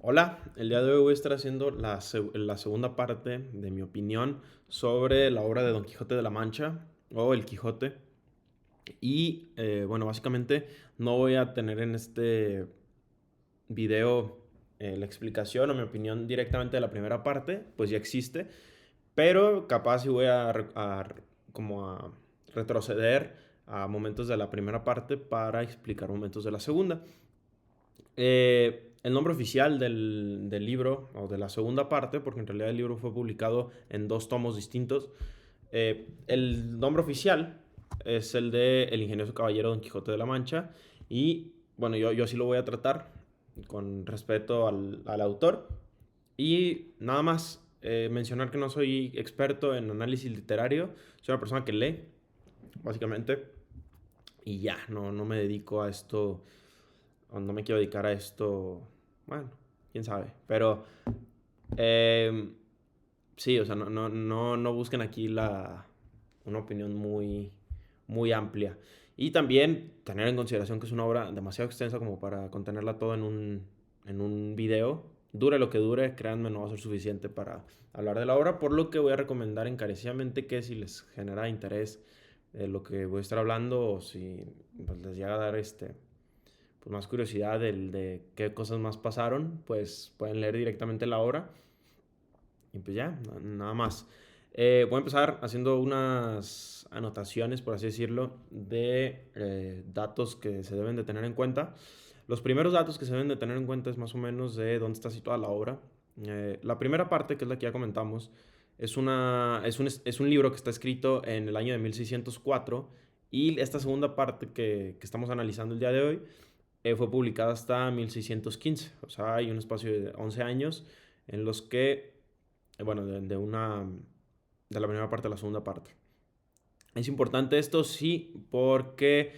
Hola, el día de hoy voy a estar haciendo la segunda parte de mi opinión sobre la obra de Don Quijote de la Mancha o El Quijote. Y bueno, básicamente no voy a tener en este video la explicación o mi opinión directamente de la primera parte, pues ya existe, pero capaz si voy como a retroceder a momentos de la primera parte para explicar momentos de la segunda. El nombre oficial del libro, o de la segunda parte, porque en realidad el libro fue publicado en dos tomos distintos, el nombre oficial es el de El ingenioso caballero Don Quijote de la Mancha. Y bueno, yo así lo voy a tratar con respeto al autor. Y nada más mencionar que no soy experto en análisis literario, soy una persona que lee, básicamente, y ya, no me dedico a esto, o no me quiero dedicar a esto, bueno, quién sabe, pero eh, sí, o sea, no busquen aquí una opinión muy amplia. Y también tener en consideración que es una obra demasiado extensa como para contenerla todo en un video. Dure lo que dure, créanme, no va a ser suficiente para hablar de la obra, por lo que voy a recomendar encarecidamente que si les genera interés lo que voy a estar hablando, o si pues, les llega a dar pues, más curiosidad de qué cosas más pasaron, pues pueden leer directamente la obra. Y pues ya, nada más. Voy a empezar haciendo unas anotaciones, por así decirlo, de datos que se deben de tener en cuenta. Los primeros datos que se deben de tener en cuenta es más o menos de dónde está situada la obra. La primera parte, que es la que ya comentamos, es un libro que está escrito en el año de 1604, y esta segunda parte que estamos analizando el día de hoy fue publicada hasta 1615. O sea, hay un espacio de 11 años en los que bueno, de la primera parte a la segunda parte. Es importante esto, sí, porque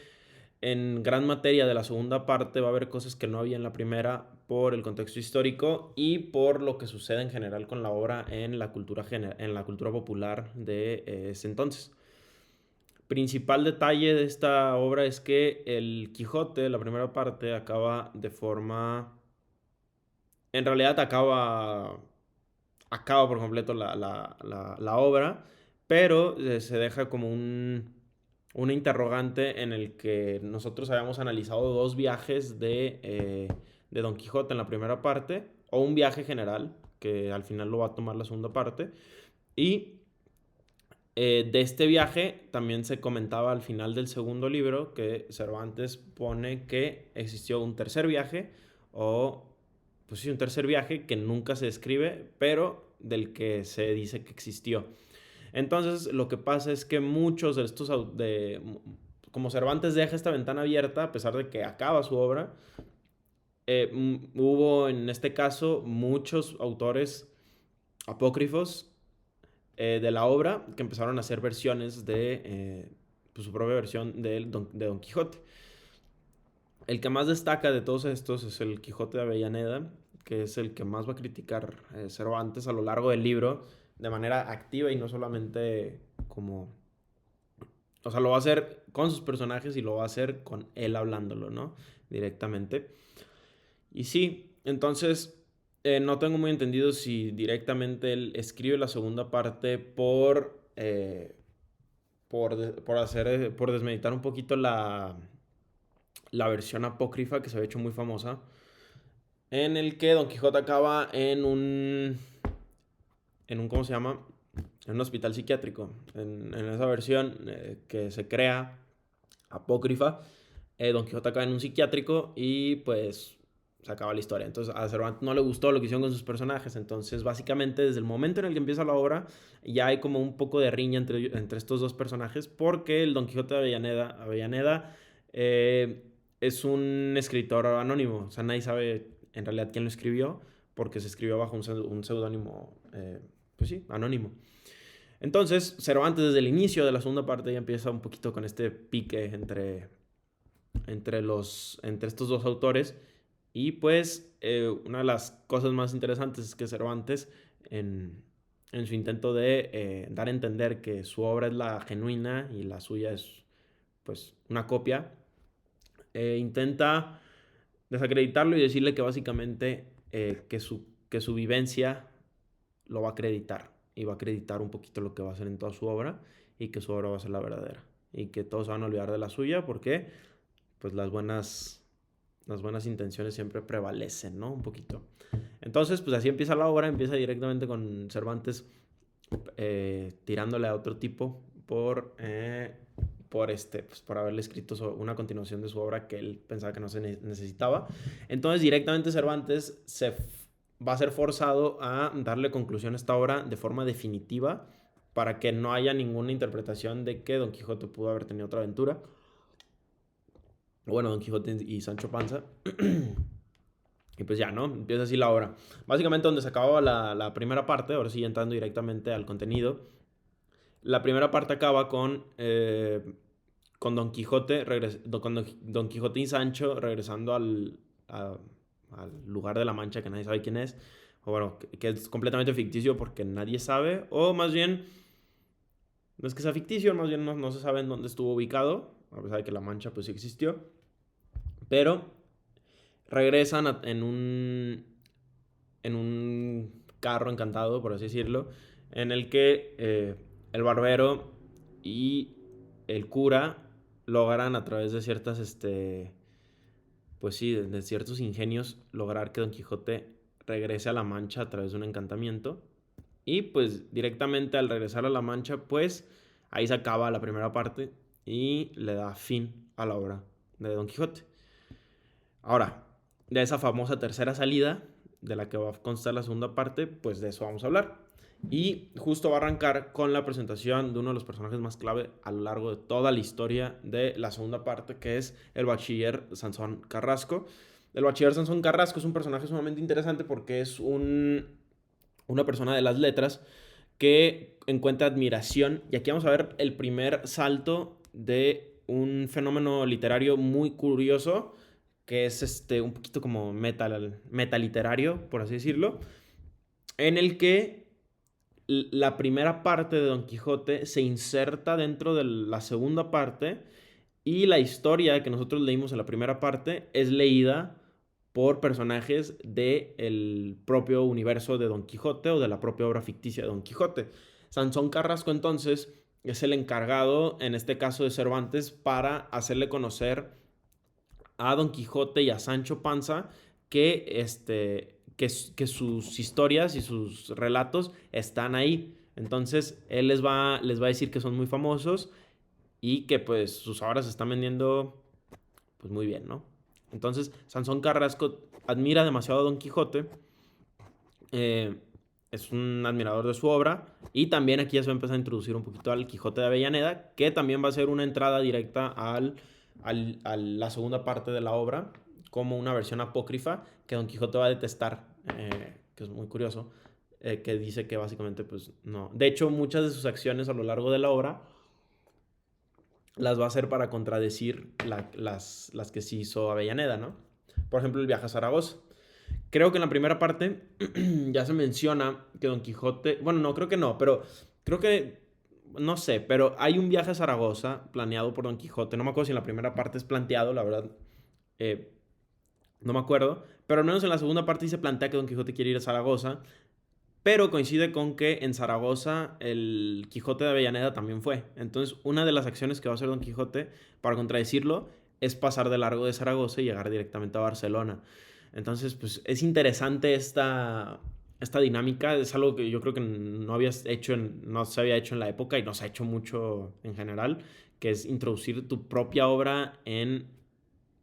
en gran materia de la segunda parte va a haber cosas que no había en la primera por el contexto histórico y por lo que sucede en general con la obra en la cultura popular de ese entonces. Principal detalle de esta obra es que el Quijote, la primera parte, acaba de forma... En realidad acaba por completo la obra, pero se deja como una interrogante en el que nosotros habíamos analizado dos viajes de Don Quijote en la primera parte, o un viaje general, que al final lo va a tomar la segunda parte. Y de este viaje también se comentaba al final del segundo libro que Cervantes pone que existió un tercer viaje, o pues sí, un tercer viaje que nunca se describe, pero del que se dice que existió. Entonces, lo que pasa es que muchos de como Cervantes deja esta ventana abierta, a pesar de que acaba su obra, hubo en este caso muchos autores apócrifos de la obra que empezaron a hacer versiones de pues, su propia versión de Don Quijote. El que más destaca de todos estos es el Quijote de Avellaneda, que es el que más va a criticar Cervantes a lo largo del libro de manera activa y no solamente como... O sea, lo va a hacer con sus personajes y lo va a hacer con él hablándolo, ¿no? Directamente. Y sí, entonces no tengo muy entendido si directamente él escribe la segunda parte por desmeditar un poquito la versión apócrifa que se había hecho muy famosa, en el que Don Quijote acaba en un ¿cómo se llama? En un hospital psiquiátrico. En esa versión que se crea apócrifa, Don Quijote acaba en un psiquiátrico y pues se acaba la historia. Entonces a Cervantes no le gustó lo que hicieron con sus personajes. Entonces básicamente desde el momento en el que empieza la obra ya hay como un poco de riña entre estos dos personajes, porque el Don Quijote de Avellaneda es un escritor anónimo. O sea, nadie sabe en realidad quién lo escribió, porque se escribió bajo un seudónimo, pues sí, anónimo. Entonces, Cervantes desde el inicio de la segunda parte ya empieza un poquito con este pique entre estos dos autores. Y pues una de las cosas más interesantes es que Cervantes, en su intento de dar a entender que su obra es la genuina y la suya es pues una copia, intenta desacreditarlo y decirle que básicamente que su vivencia lo va a acreditar y va a acreditar un poquito lo que va a hacer en toda su obra y que su obra va a ser la verdadera y que todos se van a olvidar de la suya porque pues las buenas intenciones siempre prevalecen, ¿no? Un poquito. Entonces, pues así empieza la obra, empieza directamente con Cervantes tirándole a otro tipo pues por haberle escrito una continuación de su obra que él pensaba que no se necesitaba. Entonces, directamente Cervantes va a ser forzado a darle conclusión a esta obra de forma definitiva para que no haya ninguna interpretación de que Don Quijote pudo haber tenido otra aventura. Bueno, Don Quijote y Sancho Panza. Y pues ya, ¿no? Empieza así la obra. Básicamente donde se acababa la primera parte, ahora sí entrando directamente al contenido. La primera parte acaba con Don Quijote, Don Quijote y Sancho regresando al lugar de la Mancha que nadie sabe quién es. O bueno, que es completamente ficticio porque nadie sabe. O más bien, no es que sea ficticio, más bien no se sabe en dónde estuvo ubicado. A pesar de que la Mancha pues sí existió. Pero regresan en un carro encantado, por así decirlo, en el que el barbero y el cura logran a través de ciertas, pues sí, de ciertos ingenios, lograr que Don Quijote regrese a la Mancha a través de un encantamiento. Y pues directamente al regresar a la Mancha, pues ahí se acaba la primera parte y le da fin a la obra de Don Quijote. Ahora, de esa famosa tercera salida, de la que va a constar la segunda parte, pues de eso vamos a hablar. Y justo va a arrancar con la presentación de uno de los personajes más clave a lo largo de toda la historia de la segunda parte, que es el bachiller Sansón Carrasco. El bachiller Sansón Carrasco es un personaje sumamente interesante porque es una persona de las letras que encuentra admiración. Y aquí vamos a ver el primer salto de un fenómeno literario muy curioso, que es un poquito como metaliterario, por así decirlo, en el que la primera parte de Don Quijote se inserta dentro de la segunda parte y la historia que nosotros leímos en la primera parte es leída por personajes del propio universo de Don Quijote o de la propia obra ficticia de Don Quijote. Sansón Carrasco entonces es el encargado, en este caso de Cervantes, para hacerle conocer a Don Quijote y a Sancho Panza que sus historias y sus relatos están ahí. Entonces él les va a decir que son muy famosos y que pues sus obras se están vendiendo pues muy bien, ¿no? Entonces Sansón Carrasco admira demasiado a Don Quijote, eh, es un admirador de su obra y también aquí ya se va a empezar a introducir un poquito al Quijote de Avellaneda, que también va a ser una entrada directa a la segunda parte de la obra, como una versión apócrifa que Don Quijote va a detestar, que es muy curioso, que dice que básicamente pues no. De hecho, muchas de sus acciones a lo largo de la obra las va a hacer para contradecir las que sí hizo Avellaneda, ¿no? Por ejemplo, el viaje a Zaragoza. Creo que en la primera parte ya se menciona que Don Quijote, bueno, no, creo que no, pero creo que, no sé, pero hay un viaje a Zaragoza planeado por Don Quijote. No me acuerdo si en la primera parte es planteado, la verdad, eh, no me acuerdo, pero al menos en la segunda parte sí se plantea que Don Quijote quiere ir a Zaragoza, pero coincide con que en Zaragoza el Quijote de Avellaneda también fue. Entonces, una de las acciones que va a hacer Don Quijote para contradecirlo es pasar de largo de Zaragoza y llegar directamente a Barcelona. Entonces, pues es interesante esta dinámica. Es algo que yo creo que no se había hecho en la época y no se ha hecho mucho en general, que es introducir tu propia obra en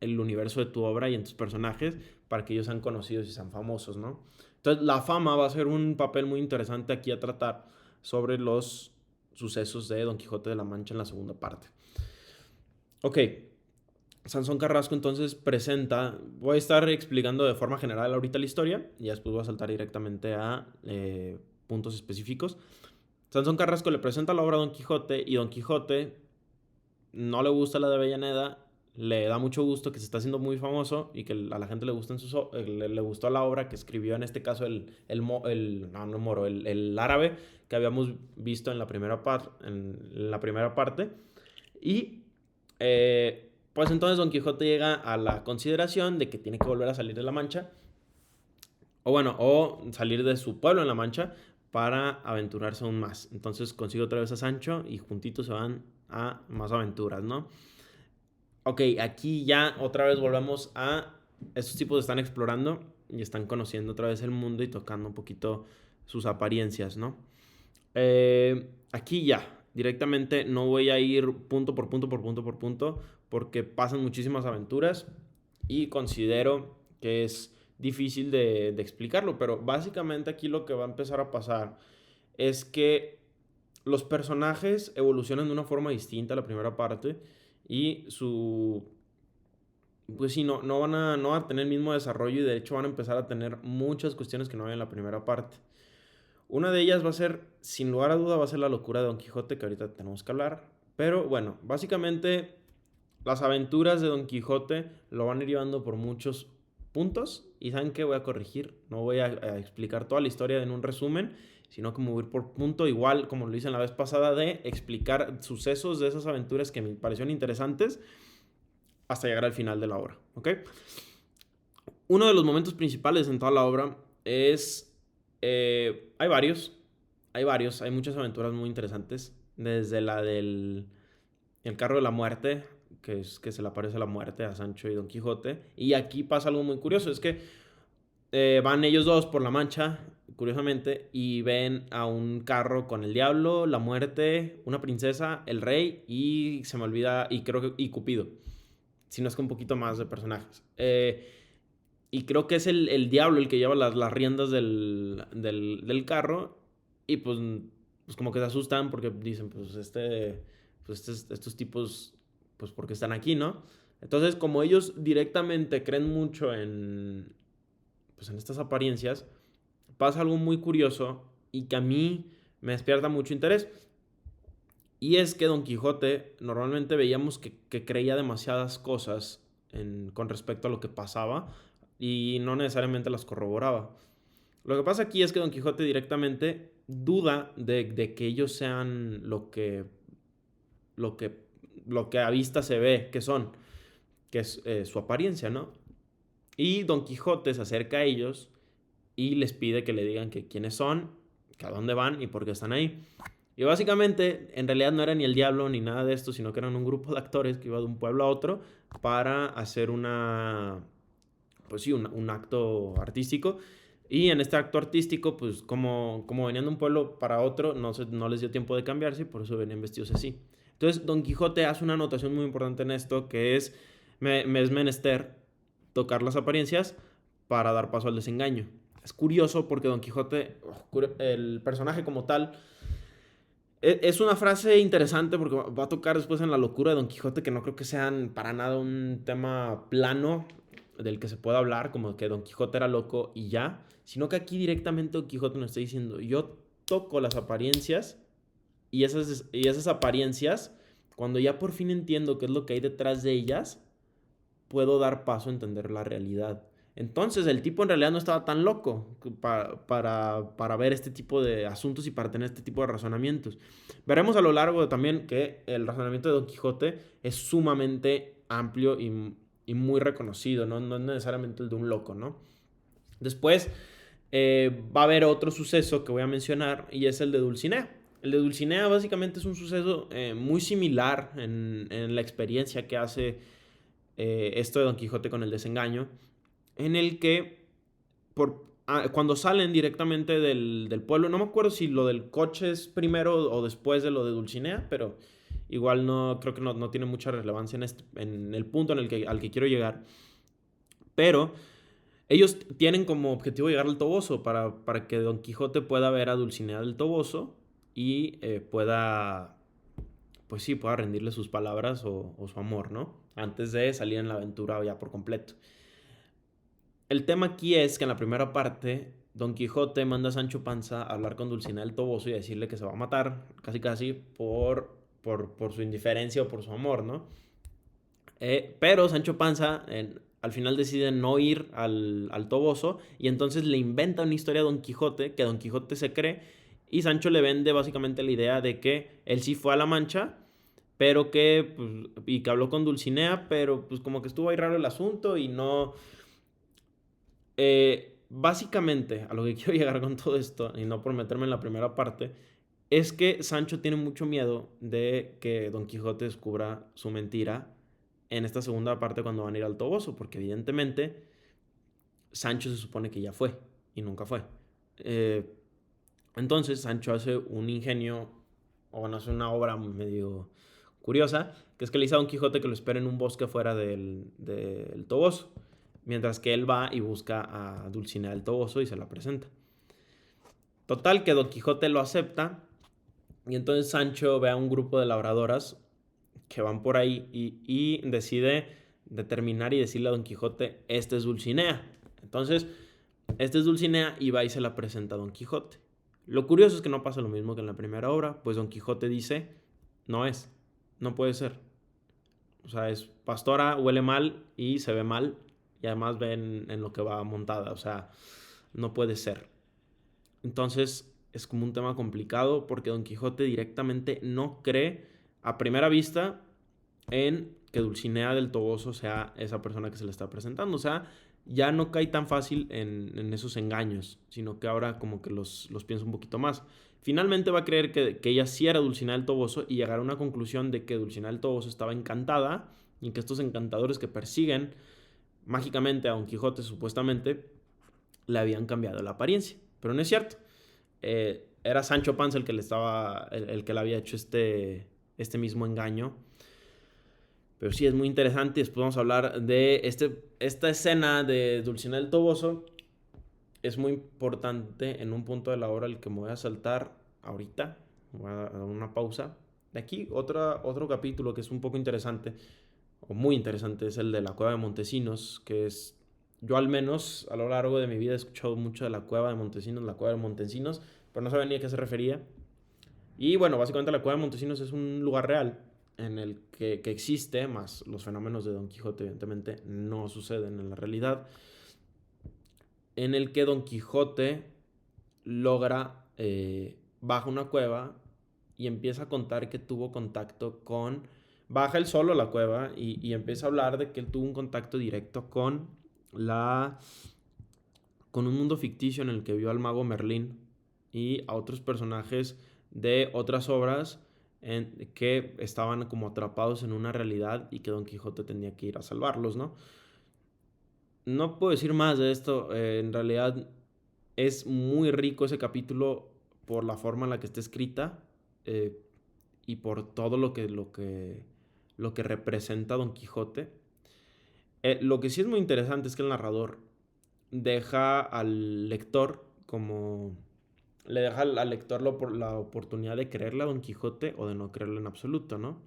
el universo de tu obra y en tus personajes para que ellos sean conocidos y sean famosos, ¿no? Entonces, la fama va a ser un papel muy interesante aquí a tratar sobre los sucesos de Don Quijote de la Mancha en la segunda parte. Ok, Sansón Carrasco entonces presenta, voy a estar explicando de forma general ahorita la historia y después voy a saltar directamente a puntos específicos. Sansón Carrasco le presenta la obra a Don Quijote y Don Quijote no le gusta la de Avellaneda, le da mucho gusto que se está haciendo muy famoso y que a la gente le le gustó la obra que escribió en este caso el árabe que habíamos visto en la primera parte. Y pues entonces Don Quijote llega a la consideración de que tiene que volver a salir de la Mancha o bueno, o salir de su pueblo en La Mancha para aventurarse aún más. Entonces consigue otra vez a Sancho y juntitos se van a más aventuras, ¿no? Ok, aquí ya otra vez volvemos a... Estos tipos están explorando y están conociendo otra vez el mundo y tocando un poquito sus apariencias, ¿no? Aquí ya, directamente no voy a ir punto por punto por punto por punto porque pasan muchísimas aventuras y considero que es difícil de explicarlo, pero básicamente aquí lo que va a empezar a pasar es que los personajes evolucionan de una forma distinta a la primera parte y su... Pues sí, no van a tener el mismo desarrollo y de hecho van a empezar a tener muchas cuestiones que no había en la primera parte. Una de ellas va a ser, sin lugar a duda, va a ser la locura de Don Quijote, que ahorita tenemos que hablar. Pero bueno, básicamente las aventuras de Don Quijote lo van a ir llevando por muchos puntos. Y ¿saben qué? Voy a corregir. No voy a explicar toda la historia en un resumen, sino como ir por punto, igual como lo hice en la vez pasada, de explicar sucesos de esas aventuras que me parecieron interesantes hasta llegar al final de la obra. ¿Ok? Uno de los momentos principales en toda la obra es... hay varios, hay muchas aventuras muy interesantes. Desde la del el carro de la muerte, que es que se le aparece la muerte a Sancho y Don Quijote. Y aquí pasa algo muy curioso, es que van ellos dos por la Mancha, curiosamente, y ven a un carro con el diablo, la muerte, una princesa, el rey y se me olvida, y creo que y Cupido. Si no es que un poquito más de personajes. Y creo que es el diablo el que lleva las riendas del carro. Y pues como que se asustan porque dicen, estos tipos, pues porque están aquí, ¿no? Entonces, como ellos directamente creen mucho pues en estas apariencias, pasa algo muy curioso y que a mí me despierta mucho interés. Y es que Don Quijote normalmente veíamos que creía demasiadas cosas con respecto a lo que pasaba y no necesariamente las corroboraba. Lo que pasa aquí es que Don Quijote directamente duda de que ellos sean lo que, lo que a vista se ve que son, que es su apariencia, ¿no? Y Don Quijote se acerca a ellos y les pide que le digan que quiénes son, que a dónde van y por qué están ahí. Y básicamente, en realidad no era ni el diablo ni nada de esto, sino que eran un grupo de actores que iba de un pueblo a otro para hacer pues sí, un acto artístico. Y en este acto artístico, pues como venían de un pueblo para otro, no les dio tiempo de cambiarse y por eso venían vestidos así. Entonces, Don Quijote hace una anotación muy importante en esto, que es, me es menester tocar las apariencias para dar paso al desengaño. Es curioso porque Don Quijote, el personaje como tal, es una frase interesante porque va a tocar después en la locura de Don Quijote, que no creo que sean para nada un tema plano del que se pueda hablar, como que Don Quijote era loco y ya, sino que aquí directamente Don Quijote nos está diciendo, yo toco las apariencias y esas apariencias, cuando ya por fin entiendo qué es lo que hay detrás de ellas, puedo dar paso a entender la realidad. Entonces el tipo en realidad no estaba tan loco para ver este tipo de asuntos y para tener este tipo de razonamientos. Veremos a lo largo también que el razonamiento de Don Quijote es sumamente amplio y muy reconocido, ¿no? No es necesariamente el de un loco, ¿no? Después va a haber otro suceso que voy a mencionar y es el de Dulcinea. El de Dulcinea básicamente es un suceso muy similar en la experiencia que hace esto de Don Quijote con el desengaño, en el que cuando salen directamente del pueblo, no me acuerdo si lo del coche es primero o después de lo de Dulcinea, pero igual no creo que no tiene mucha relevancia en el punto al que quiero llegar. Pero ellos tienen como objetivo llegar al Toboso para que Don Quijote pueda ver a Dulcinea del Toboso y pues sí, pueda rendirle sus palabras o su amor, ¿no? Antes de salir en la aventura ya por completo. El tema aquí es que en la primera parte, Don Quijote manda a Sancho Panza a hablar con Dulcinea del Toboso y a decirle que se va a matar, casi casi, por su indiferencia o por su amor, ¿no? Pero Sancho Panza al final decide no ir al Toboso y entonces le inventa una historia a Don Quijote que Don Quijote se cree y Sancho le vende básicamente la idea de que él sí fue a La Mancha, pero que, pues, y que habló con Dulcinea, pero pues como que estuvo ahí raro el asunto y no... Básicamente, a lo que quiero llegar con todo esto, y no por meterme en la primera parte, es que Sancho tiene mucho miedo de que Don Quijote descubra su mentira en esta segunda parte cuando van a ir al Toboso, porque evidentemente Sancho se supone que ya fue y nunca fue. Eh, entonces Sancho hace un ingenio, o bueno, hace una obra medio curiosa, que es que le dice a Don Quijote que lo espera en un bosque fuera del Toboso, mientras que él va y busca a Dulcinea del Toboso y se la presenta. Total, que Don Quijote lo acepta y entonces Sancho ve a un grupo de labradoras que van por ahí y decide determinar y decirle a Don Quijote, este es Dulcinea. Entonces, este es Dulcinea y va y se la presenta a Don Quijote. Lo curioso es que no pasa lo mismo que en la primera obra, pues Don Quijote dice, no es, no puede ser. O sea, es pastora, huele mal y se ve mal y además ven en lo que va montada, o sea, no puede ser. Entonces es como un tema complicado porque Don Quijote directamente no cree a primera vista en que Dulcinea del Toboso sea esa persona que se le está presentando. O sea, ya no cae tan fácil en esos engaños, sino que ahora como que los piensa un poquito más. Finalmente va a creer que ella sí era Dulcinea del Toboso y llegar a una conclusión de que Dulcinea del Toboso estaba encantada y que estos encantadores que persiguen mágicamente a Don Quijote supuestamente le habían cambiado la apariencia. Pero no es cierto. Era Sancho Panza el que le estaba. El que le había hecho este mismo engaño. Pero sí, es muy interesante. Después vamos a hablar de esta escena de Dulcinea del Toboso. Es muy importante en un punto de la obra el que me voy a saltar ahorita. Voy a dar una pausa. De aquí, otro capítulo que es un poco interesante, o muy interesante, es el de la Cueva de Montesinos, que es. Yo al menos a lo largo de mi vida he escuchado mucho de la Cueva de Montesinos, la Cueva de Montesinos, pero no sabía ni a qué se refería. Y bueno, básicamente la Cueva de Montesinos es un lugar real en el que existe, más los fenómenos de Don Quijote evidentemente no suceden en la realidad, en el que Don Quijote logra, baja una cueva y empieza a contar que tuvo contacto con. Baja él solo a la cueva y empieza a hablar de que él tuvo un contacto directo la, con un mundo ficticio en el que vio al mago Merlín y a otros personajes de otras obras que estaban como atrapados en una realidad y que Don Quijote tenía que ir a salvarlos, ¿no? No puedo decir más de esto, en realidad es muy rico ese capítulo por la forma en la que está escrita, eh, y por todo lo que representa Don Quijote. Lo que sí es muy interesante es que el narrador deja al lector como. Le deja al lector la oportunidad de creerle a Don Quijote o de no creerle en absoluto, ¿no?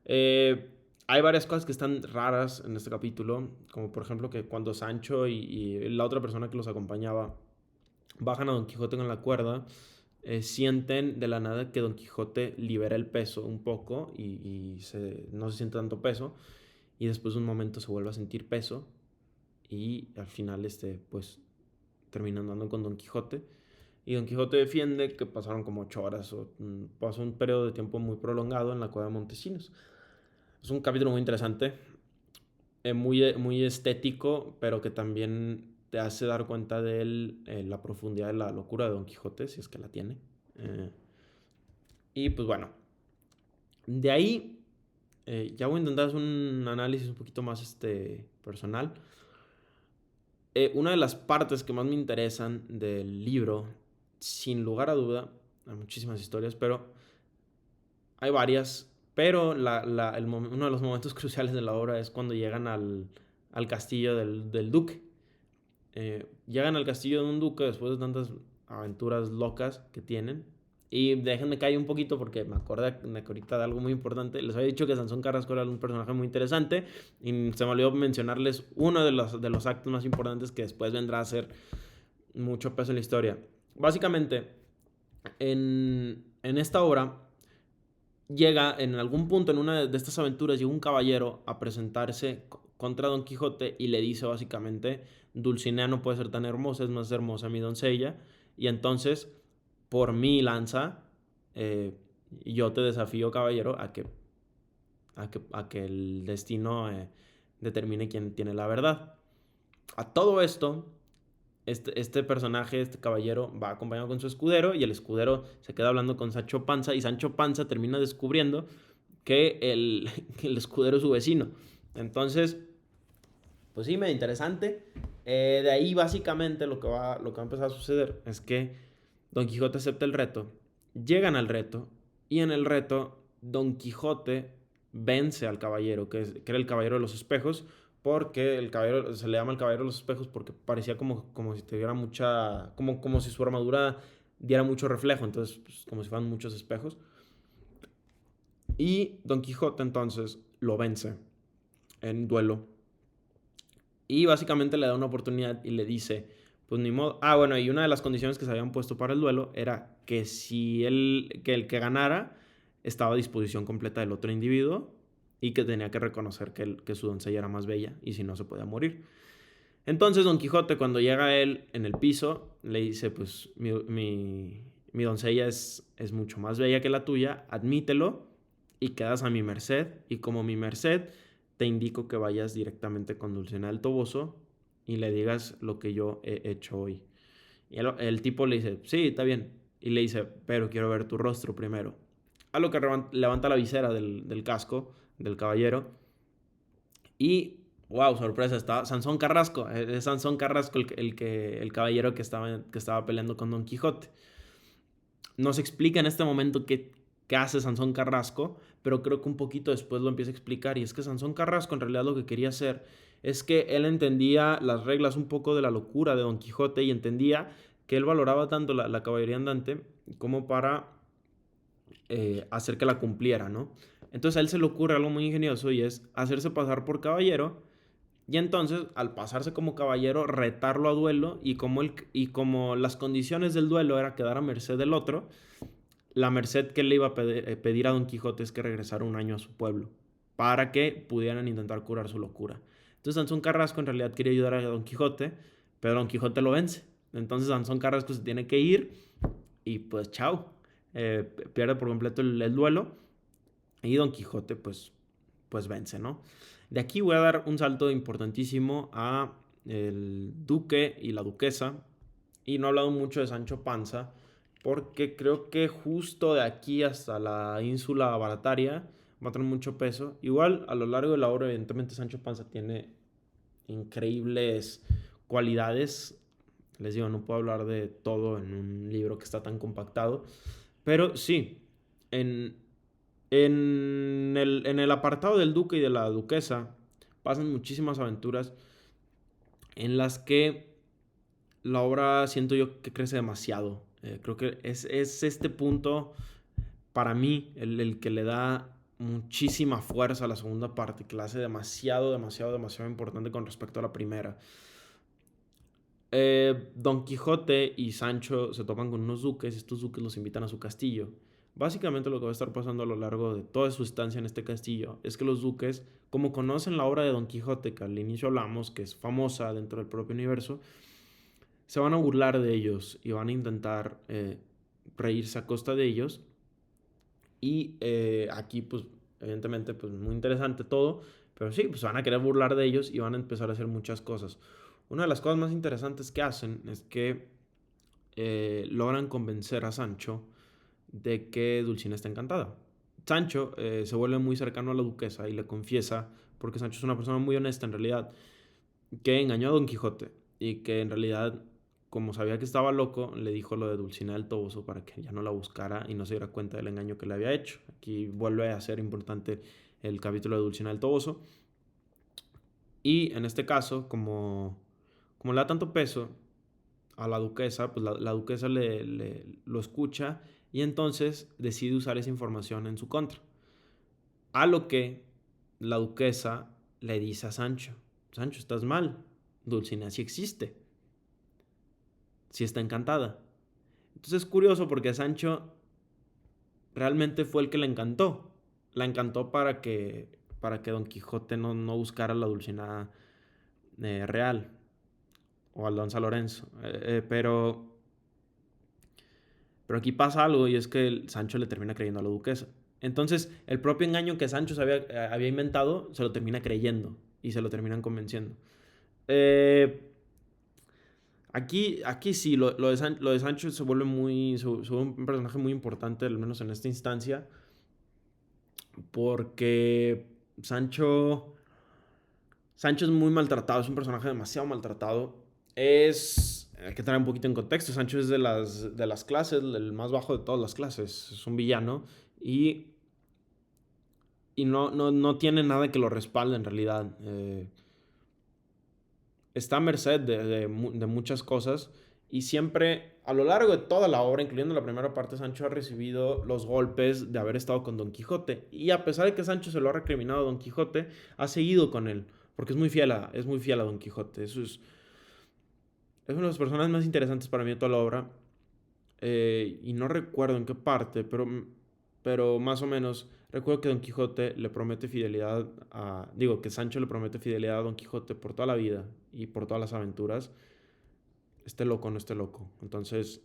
Eh, Hay varias cosas que están raras en este capítulo, como por ejemplo que cuando Sancho y la otra persona que los acompañaba bajan a Don Quijote con la cuerda, sienten de la nada que Don Quijote libera el peso un poco y no se siente tanto peso y después de un momento se vuelve a sentir peso y al final pues terminan andando con Don Quijote y Don Quijote defiende que pasaron como 8 horas o pasó un periodo de tiempo muy prolongado en la cueva de Montesinos. Es un capítulo muy interesante, muy estético, pero que también te hace dar cuenta de la profundidad de la locura de Don Quijote, si es que la tiene. Y pues bueno, de ahí ya voy a intentar hacer un análisis un poquito más personal. Una de las partes que más me interesan del libro, sin lugar a duda, hay muchísimas historias, pero hay varias, pero uno de los momentos cruciales de la obra es cuando llegan al castillo del duque. Llegan al castillo de un duque después de tantas aventuras locas que tienen. Y déjenme caer un poquito porque me acordé ahorita de algo muy importante. Les había dicho que Sansón Carrasco era un personaje muy interesante y se me olvidó mencionarles uno de los actos más importantes que después vendrá a ser mucho peso en la historia. Básicamente, en esta obra llega en algún punto en una de estas aventuras, llega un caballero a presentarse contra Don Quijote y le dice básicamente, Dulcinea no puede ser tan hermosa, es más hermosa mi doncella, y entonces por mi lanza, yo te desafío, caballero, a que el destino determine quién tiene la verdad. A todo esto, este personaje, este caballero, va acompañado con su escudero y el escudero se queda hablando con Sancho Panza y Sancho Panza termina descubriendo que que el escudero es su vecino. Entonces, pues sí, medio interesante. De ahí básicamente lo que va a empezar a suceder es que Don Quijote acepta el reto, llegan al reto y en el reto Don Quijote vence al caballero, que era el caballero de los espejos, porque el caballero se le llama el caballero de los espejos porque parecía como si tuviera como si su armadura diera mucho reflejo, entonces pues, como si fueran muchos espejos. Y Don Quijote entonces lo vence en duelo y básicamente le da una oportunidad y le dice, pues ni modo. Ah, bueno, y una de las condiciones que se habían puesto para el duelo era que si que el que ganara estaba a disposición completa del otro individuo y que tenía que reconocer que su doncella era más bella y si no se podía morir. Entonces Don Quijote cuando llega a él en el piso le dice, pues mi doncella es mucho más bella que la tuya, admítelo y quedas a mi merced y como mi merced te indico que vayas directamente con Dulcinea del Toboso y le digas lo que yo he hecho hoy. Y el tipo le dice, sí, está bien. Y le dice, pero quiero ver tu rostro primero. A lo que levanta la visera del casco del caballero y wow, sorpresa, está Sansón Carrasco. Es Sansón Carrasco el caballero que estaba peleando con Don Quijote. No se explica en este momento qué hace Sansón Carrasco, pero creo que un poquito después lo empieza a explicar. Y es que Sansón Carrasco en realidad lo que quería hacer es que él entendía las reglas un poco de la locura de Don Quijote y entendía que él valoraba tanto la caballería andante como para hacer que la cumpliera, ¿no? Entonces a él se le ocurre algo muy ingenioso y es hacerse pasar por caballero y entonces, al pasarse como caballero, retarlo a duelo y como las condiciones del duelo era quedar a merced del otro, la merced que le iba a pedir a Don Quijote es que regresara un año a su pueblo para que pudieran intentar curar su locura. Entonces Sansón Carrasco en realidad quería ayudar a Don Quijote, pero Don Quijote lo vence. Entonces Sansón Carrasco se tiene que ir y pues chao, pierde por completo el duelo y Don Quijote pues vence, ¿no? De aquí voy a dar un salto importantísimo a el duque y la duquesa. Y no he hablado mucho de Sancho Panza, porque creo que justo de aquí hasta la ínsula Barataria va a tener mucho peso. Igual, a lo largo de la obra, evidentemente Sancho Panza tiene increíbles cualidades. Les digo, no puedo hablar de todo en un libro que está tan compactado. Pero sí, en, en el apartado del duque y de la duquesa pasan muchísimas aventuras en las que la obra siento yo que crece demasiado. Creo que es este punto para mí el que le da muchísima fuerza a la segunda parte, que la hace demasiado, demasiado, demasiado importante con respecto a la primera. Don Quijote y Sancho se topan con unos duques y estos duques los invitan a su castillo. Básicamente lo que va a estar pasando a lo largo de toda su estancia en este castillo es que los duques, como conocen la obra de Don Quijote, que al inicio hablamos, que es famosa dentro del propio universo, se van a burlar de ellos y van a intentar reírse a costa de ellos. Y aquí, pues, evidentemente, pues muy interesante todo, pero sí, pues van a querer burlar de ellos y van a empezar a hacer muchas cosas. Una de las cosas más interesantes que hacen es que logran convencer a Sancho de que Dulcinea está encantada. Sancho se vuelve muy cercano a la duquesa y le confiesa, porque Sancho es una persona muy honesta en realidad, que engañó a Don Quijote y que en realidad, como sabía que estaba loco, le dijo lo de Dulcinea del Toboso para que ya no la buscara y no se diera cuenta del engaño que le había hecho. Aquí vuelve a ser importante el capítulo de Dulcinea del Toboso. Y en este caso, como le da tanto peso a la duquesa, pues la duquesa lo escucha y entonces decide usar esa información en su contra. A lo que la duquesa le dice a Sancho, Sancho, estás mal, Dulcinea sí existe, sí está encantada. Entonces es curioso porque Sancho realmente fue el que la encantó. La encantó para que Don Quijote no buscara la Dulcinea real o al Don San Lorenzo. Pero aquí pasa algo y es que Sancho le termina creyendo a la duquesa. Entonces, el propio engaño que Sancho había inventado se lo termina creyendo y se lo terminan convenciendo. Eh, Aquí sí, lo de Sancho se vuelve un personaje muy importante, al menos en esta instancia, porque Sancho, Sancho es muy maltratado, es un personaje demasiado maltratado. Hay que traer un poquito en contexto, Sancho es de las clases, el más bajo de todas las clases, es un villano y, y no tiene nada que lo respalde en realidad. Está a merced de muchas cosas y siempre, a lo largo de toda la obra, incluyendo la primera parte, Sancho ha recibido los golpes de haber estado con Don Quijote. Y a pesar de que Sancho se lo ha recriminado a Don Quijote, ha seguido con él, porque es muy fiel a Don Quijote. Es una de las personas más interesantes para mí de toda la obra. Y no recuerdo en qué parte, pero más o menos recuerdo que Don Quijote le promete fidelidad digo, que Sancho le promete fidelidad a Don Quijote por toda la vida y por todas las aventuras, esté loco o no esté loco. Entonces,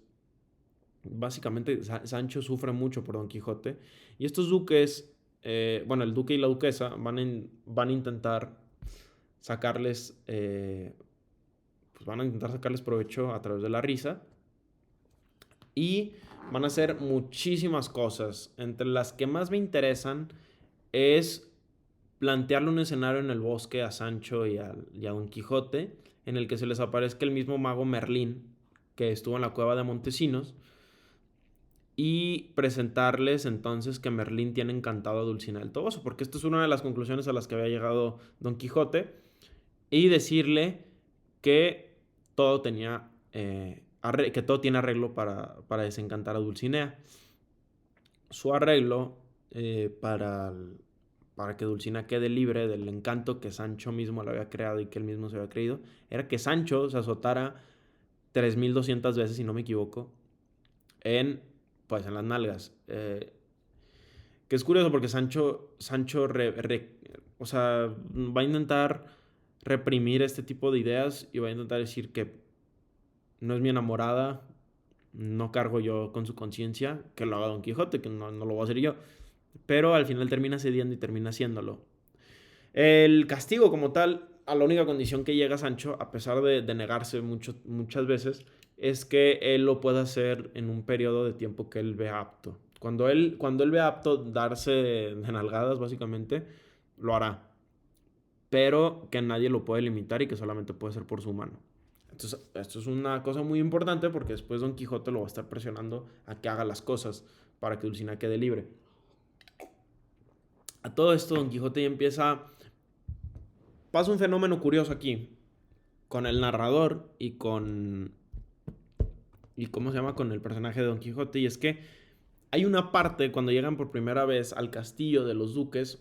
básicamente Sancho sufre mucho por Don Quijote y estos duques, bueno, el duque y la duquesa van a intentar sacarles, pues van a intentar sacarles provecho a través de la risa y van a hacer muchísimas cosas. Entre las que más me interesan es plantearle un escenario en el bosque a Sancho y a Don Quijote, en el que se les aparezca el mismo mago Merlín, que estuvo en la cueva de Montesinos, y presentarles entonces que Merlín tiene encantado a Dulcinea del Toboso, porque esto es una de las conclusiones a las que había llegado Don Quijote, y decirle que todo tenía que todo tiene arreglo para desencantar a Dulcinea. Su arreglo para que Dulcinea quede libre del encanto que Sancho mismo le había creado y que él mismo se había creído, era que Sancho se azotara 3200 veces, si no me equivoco, en, pues, en las nalgas. Que es curioso porque Sancho o sea, va a intentar reprimir este tipo de ideas y va a intentar decir que no es mi enamorada, no cargo yo con su conciencia, que lo haga Don Quijote, que no lo voy a hacer yo. Pero al final termina cediendo y termina haciéndolo. El castigo como tal, a la única condición que llega Sancho, a pesar de negarse muchas veces, es que él lo pueda hacer en un periodo de tiempo que él vea apto. Cuando él vea apto darse de nalgadas, básicamente, lo hará. Pero que nadie lo puede limitar y que solamente puede ser por su mano. Entonces, esto es una cosa muy importante porque después Don Quijote lo va a estar presionando a que haga las cosas para que Dulcinea quede libre. A todo esto, Don Quijote ya pasa un fenómeno curioso aquí con el narrador y cómo se llama, con el personaje de Don Quijote, y es que hay una parte cuando llegan por primera vez al castillo de los duques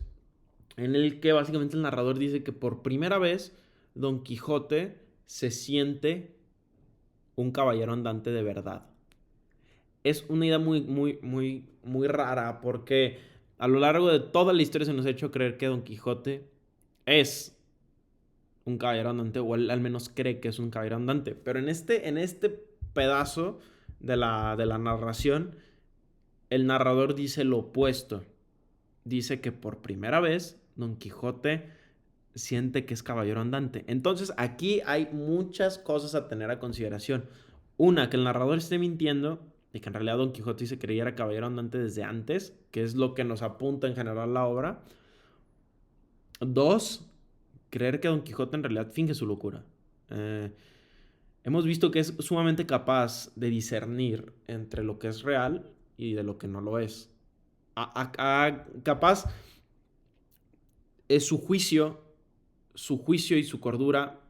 en el que básicamente el narrador dice que por primera vez Don Quijote se siente un caballero andante de verdad. Es una idea muy rara porque a lo largo de toda la historia se nos ha hecho creer que Don Quijote es un caballero andante, o él al menos cree que es un caballero andante. Pero en este pedazo de la narración, el narrador dice lo opuesto. Dice que por primera vez Don Quijote siente que es caballero andante. Entonces aquí hay muchas cosas a tener a consideración. Una, que el narrador esté mintiendo y que en realidad Don Quijote se creía era caballero andante desde antes, que es lo que nos apunta en general la obra. Dos, creer que Don Quijote en realidad finge su locura. Eh, Hemos visto que es sumamente capaz de discernir entre lo que es real y de lo que no lo es. Capaz es su juicio y su cordura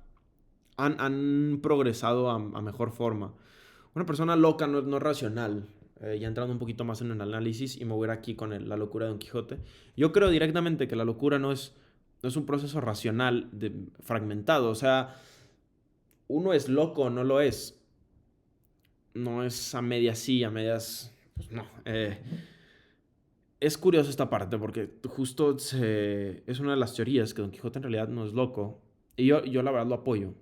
han progresado a mejor forma. Una persona loca no es racional. Ya entrando un poquito más en el análisis y me voy a ir aquí con la locura de Don Quijote. Yo creo directamente que la locura no es un proceso racional fragmentado. O sea, uno es loco, no lo es. No es a medias sí, a medias, pues no. Es curioso esta parte porque es una de las teorías que Don Quijote en realidad no es loco. Y yo la verdad lo apoyo.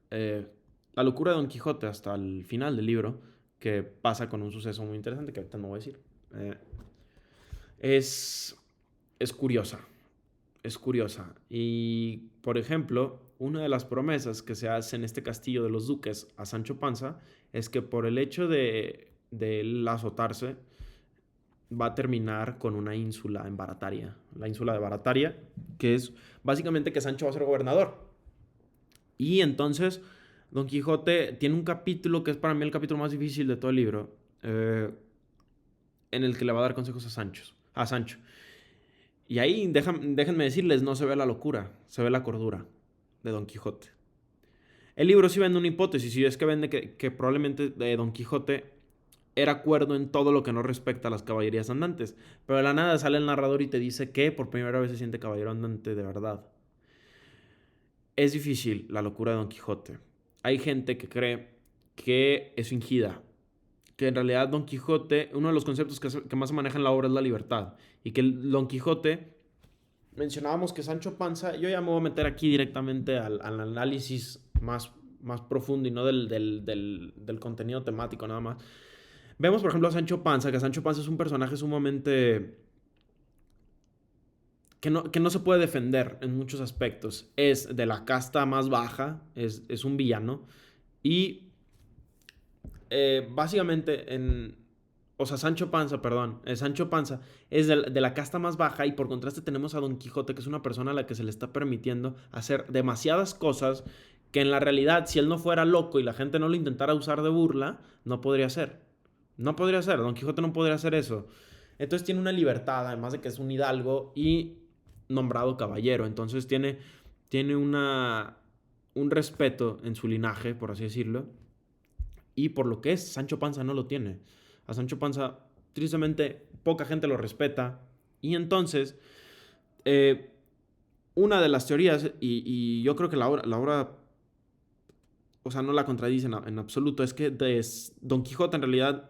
Eh, la locura de Don Quijote hasta el final del libro, que pasa con un suceso muy interesante que ahorita no voy a decir, es, es curiosa. es curiosa. Y, por ejemplo, una de las promesas que se hace en este castillo de los duques a Sancho Panza es que por el hecho de él azotarse, va a terminar con una ínsula en Barataria. La ínsula de Barataria, que es básicamente que Sancho va a ser gobernador. Y entonces, Don Quijote tiene un capítulo que es para mí el capítulo más difícil de todo el libro, en el que le va a dar consejos a Sancho. Y ahí, déjenme decirles, no se ve la locura, se ve la cordura de Don Quijote. El libro sí vende una hipótesis, y es que vende que probablemente Don Quijote era cuerdo en todo lo que no respecta a las caballerías andantes. Pero de la nada sale el narrador y te dice que por primera vez se siente caballero andante de verdad. Es difícil la locura de Don Quijote. Hay gente que cree que es fingida, que en realidad Don Quijote, uno de los conceptos que más se maneja en la obra es la libertad, y que Don Quijote, mencionábamos que Sancho Panza, yo ya me voy a meter aquí directamente al análisis más profundo y no del contenido temático nada más. Vemos, por ejemplo, a Sancho Panza, que Sancho Panza es un personaje sumamente que no se puede defender en muchos aspectos. Es de la casta más baja, es un villano. Y básicamente o sea, Sancho Panza, perdón. Sancho Panza es de la casta más baja, y por contraste tenemos a Don Quijote, que es una persona a la que se le está permitiendo hacer demasiadas cosas que en la realidad, si él no fuera loco y la gente no lo intentara usar de burla, no podría hacer. No podría ser, Don Quijote no podría hacer eso. Entonces tiene una libertad, además de que es un hidalgo y nombrado caballero. Entonces tiene un respeto en su linaje, por así decirlo. Y por lo que es, Sancho Panza no lo tiene. A Sancho Panza, tristemente, poca gente lo respeta. Y entonces, una de las teorías, y yo creo que la obra, o sea, no la contradice en absoluto, es que Don Quijote en realidad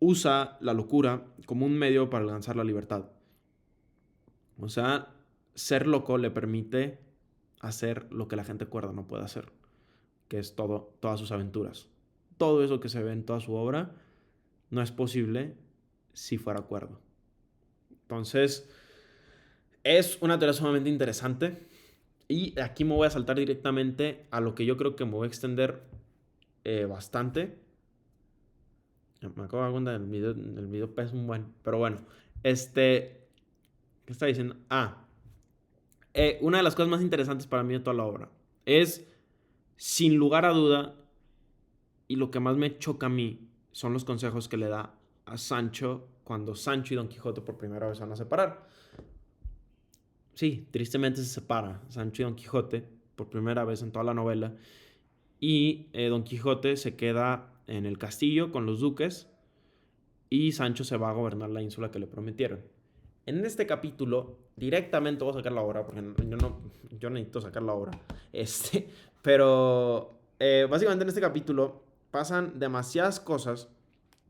usa la locura como un medio para alcanzar la libertad. O sea, ser loco le permite hacer lo que la gente cuerda no puede hacer, que es todas sus aventuras. Todo eso que se ve en toda su obra no es posible si fuera cuerdo. Entonces, es una teoría sumamente interesante, y aquí me voy a saltar directamente a lo que yo creo que me voy a extender bastante. Me acabo de dar cuenta del video pesa un buen, pero bueno, ¿qué está diciendo? Una de las cosas más interesantes para mí de toda la obra es, sin lugar a duda, y lo que más me choca a mí, son los consejos que le da a Sancho cuando Sancho y Don Quijote por primera vez van a separar. Sí, tristemente se separa Sancho y Don Quijote por primera vez en toda la novela, y Don Quijote se queda en el castillo con los duques, y Sancho se va a gobernar la ínsula que le prometieron. En este capítulo, directamente voy a sacar la obra, porque yo necesito sacar la obra. Pero básicamente en este capítulo pasan demasiadas cosas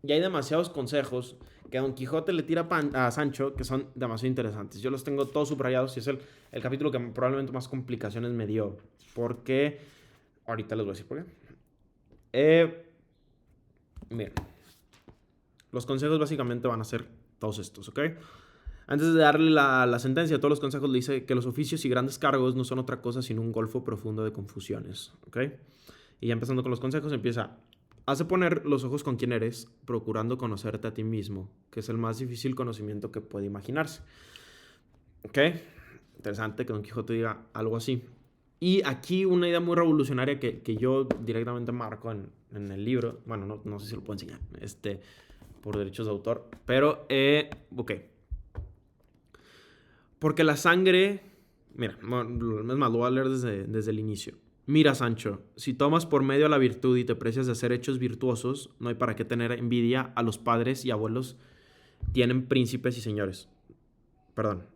y hay demasiados consejos que Don Quijote le tira a Sancho, que son demasiado interesantes. Yo los tengo todos subrayados y es el capítulo que probablemente más complicaciones me dio. Porque, ahorita les voy a decir por qué. Miren, los consejos básicamente van a ser todos estos, ¿ok? Antes de darle la sentencia a todos los consejos, le dice que los oficios y grandes cargos no son otra cosa sino un golfo profundo de confusiones, ¿ok? Y ya empezando con los consejos, empieza: hace poner los ojos con quien eres, procurando conocerte a ti mismo, que es el más difícil conocimiento que puede imaginarse. ¿Ok? Interesante que Don Quijote diga algo así. Y aquí una idea muy revolucionaria que yo directamente marco en el libro. Bueno, no sé si lo puedo enseñar por derechos de autor. Pero, ok. Porque la sangre... Mira, es más, lo voy a leer desde el inicio. Mira, Sancho, si tomas por medio a la virtud y te precias de hacer hechos virtuosos, no hay para qué tener envidia a los padres y abuelos tienen príncipes y señores. Perdón,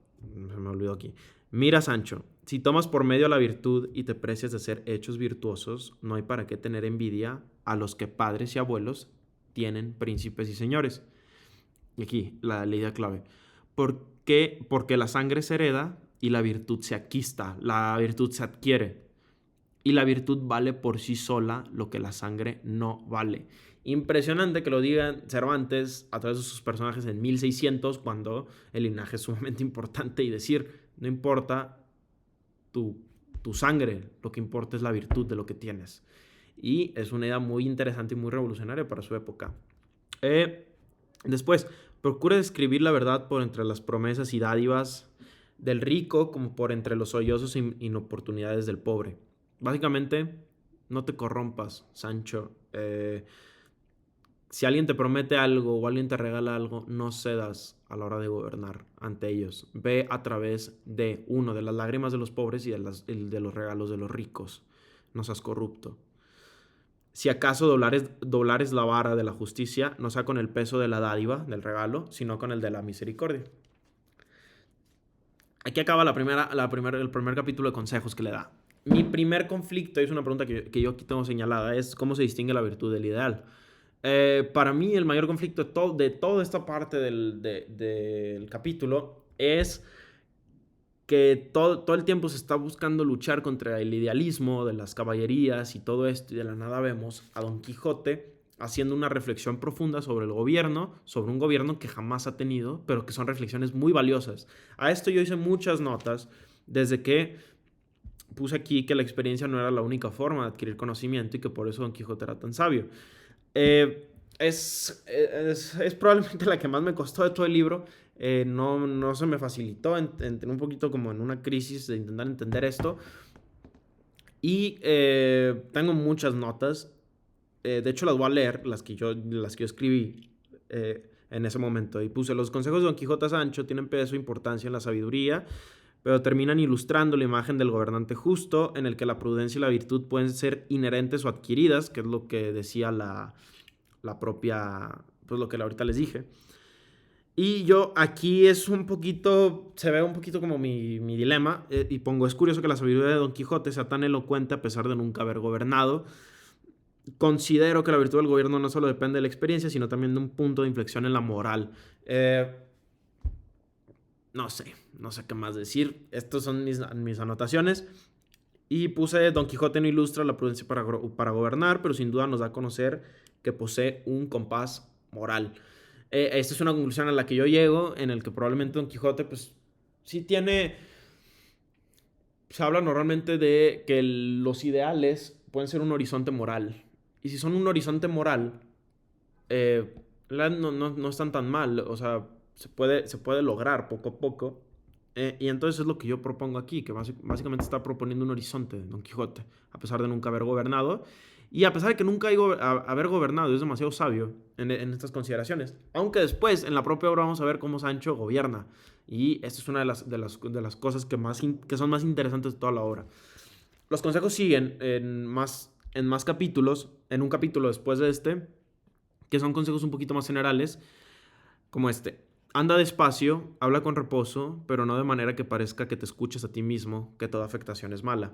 se me olvidó aquí. Mira, Sancho, si tomas por medio a la virtud y te precias de hacer hechos virtuosos, no hay para qué tener envidia a los que padres y abuelos tienen príncipes y señores. Y aquí, la idea clave. ¿Por qué? Porque la sangre se hereda y la virtud se adquista, la virtud se adquiere. Y la virtud vale por sí sola lo que la sangre no vale. Impresionante que lo digan Cervantes a través de sus personajes en 1600, cuando el linaje es sumamente importante, y decir No importa tu sangre, lo que importa es la virtud de lo que tienes. Y es una idea muy interesante y muy revolucionaria para su época. Después, procura describir la verdad por entre las promesas y dádivas del rico como por entre los sollozos e inoportunidades del pobre. Básicamente, no te corrompas, Sancho. Si alguien te promete algo o alguien te regala algo, no cedas a la hora de gobernar ante ellos. Ve a través de las lágrimas de los pobres y de los regalos de los ricos. No seas corrupto. Si acaso doblares la vara de la justicia, no sea con el peso de la dádiva, del regalo, sino con el de la misericordia. Aquí acaba el primer capítulo de consejos que le da. Mi primer conflicto, es una pregunta que yo aquí tengo señalada, es cómo se distingue la virtud del ideal. Para mí el mayor conflicto de toda esta parte del capítulo es que todo el tiempo se está buscando luchar contra el idealismo de las caballerías y todo esto, y de la nada vemos a Don Quijote haciendo una reflexión profunda sobre el gobierno, sobre un gobierno que jamás ha tenido, pero que son reflexiones muy valiosas. A esto yo hice muchas notas desde que puse aquí que la experiencia no era la única forma de adquirir conocimiento y que por eso Don Quijote era tan sabio. Es probablemente la que más me costó de todo el libro. No se me facilitó, entré un poquito como en una crisis de intentar entender esto. Y tengo muchas notas. De hecho, las voy a leer, las que yo escribí en ese momento. Y puse: los consejos de Don Quijote a Sancho tienen peso e importancia en la sabiduría, pero terminan ilustrando la imagen del gobernante justo, en el que la prudencia y la virtud pueden ser inherentes o adquiridas, que es lo que decía la propia, pues lo que ahorita les dije. Y yo aquí es un poquito, se ve un poquito como mi dilema, y pongo: es curioso que la sabiduría de Don Quijote sea tan elocuente a pesar de nunca haber gobernado. Considero que la virtud del gobierno no solo depende de la experiencia, sino también de un punto de inflexión en la moral. No sé qué más decir. Estas son mis anotaciones. Y puse: Don Quijote no ilustra la prudencia para gobernar, pero sin duda nos da a conocer que posee un compás moral. Esta es una conclusión a la que yo llego, en el que probablemente Don Quijote, pues, sí tiene... Se habla normalmente de que los ideales pueden ser un horizonte moral. Y si son un horizonte moral, no están tan mal. O sea, se puede lograr poco a poco. Y entonces es lo que yo propongo aquí, que básicamente está proponiendo un horizonte de Don Quijote, a pesar de nunca haber gobernado. Y a pesar de que nunca haber gobernado, es demasiado sabio en estas consideraciones. Aunque después, en la propia obra, vamos a ver cómo Sancho gobierna. Y esta es una de las cosas que son más interesantes de toda la obra. Los consejos siguen en más capítulos, en un capítulo después de este, que son consejos un poquito más generales, como este: anda despacio, habla con reposo, pero no de manera que parezca que te escuches a ti mismo, que toda afectación es mala.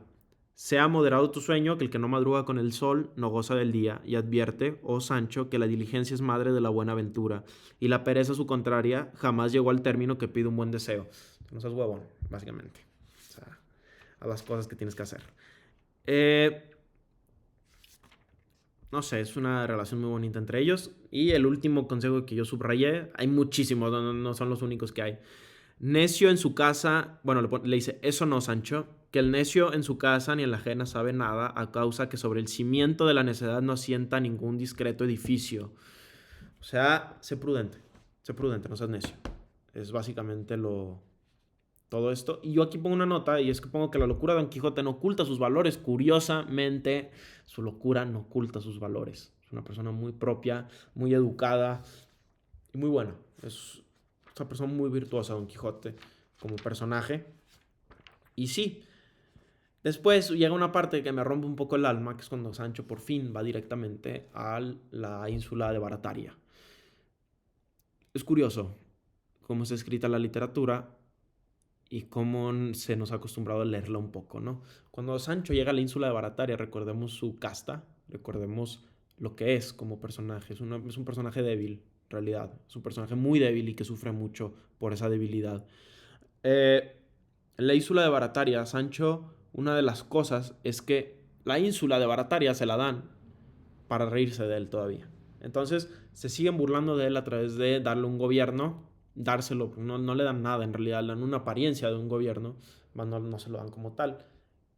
Sea moderado tu sueño, que el que no madruga con el sol no goza del día, y advierte, oh Sancho, que la diligencia es madre de la buena aventura, y la pereza su contraria jamás llegó al término que pide un buen deseo. No seas huevón, básicamente. O sea, a las cosas que tienes que hacer. No sé, es una relación muy bonita entre ellos. Y el último consejo que yo subrayé, hay muchísimos, no son los únicos que hay. Necio en su casa, bueno, le dice: eso no, Sancho, que el necio en su casa ni en la ajena sabe nada, a causa que sobre el cimiento de la necedad no asienta ningún discreto edificio. O sea, sé prudente, no seas necio. Es básicamente todo esto. Y yo aquí pongo una nota, y es que pongo que la locura de Don Quijote no oculta sus valores. Curiosamente, su locura no oculta sus valores. Es una persona muy propia, muy educada y muy buena. Es una persona muy virtuosa, Don Quijote, como personaje. Y sí, después llega una parte que me rompe un poco el alma, que es cuando Sancho por fin va directamente a la ínsula de Barataria. Es curioso cómo está escrita la literatura y cómo se nos ha acostumbrado a leerla un poco, ¿no? Cuando Sancho llega a la ínsula de Barataria, recordemos su casta, recordemos lo que es como personaje. Es un personaje débil, en realidad. Es un personaje muy débil y que sufre mucho por esa debilidad. En la ínsula de Barataria, Sancho, una de las cosas es que la ínsula de Barataria se la dan para reírse de él todavía. Entonces se siguen burlando de él a través de darle un gobierno dárselo, no le dan nada en realidad, le dan una apariencia de un gobierno, más no se lo dan como tal,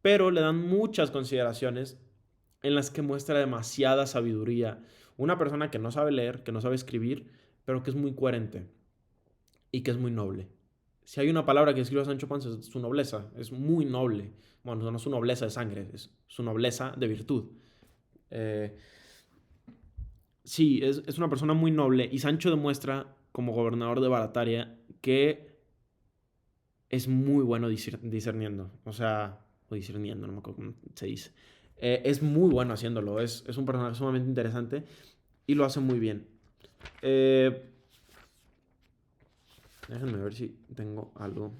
pero le dan muchas consideraciones en las que muestra demasiada sabiduría. Una persona que no sabe leer, que no sabe escribir, pero que es muy coherente y que es muy noble. Si hay una palabra que escribe Sancho Panza es su nobleza, es muy noble. Bueno, no es su nobleza de sangre, es su nobleza de virtud. Eh, sí, es una persona muy noble y Sancho demuestra como gobernador de Barataria que es muy bueno discerniendo, o discerniendo, no me acuerdo cómo se dice. Es muy bueno haciéndolo, es un personaje sumamente interesante y lo hace muy bien. Eh, Déjenme ver si tengo algo.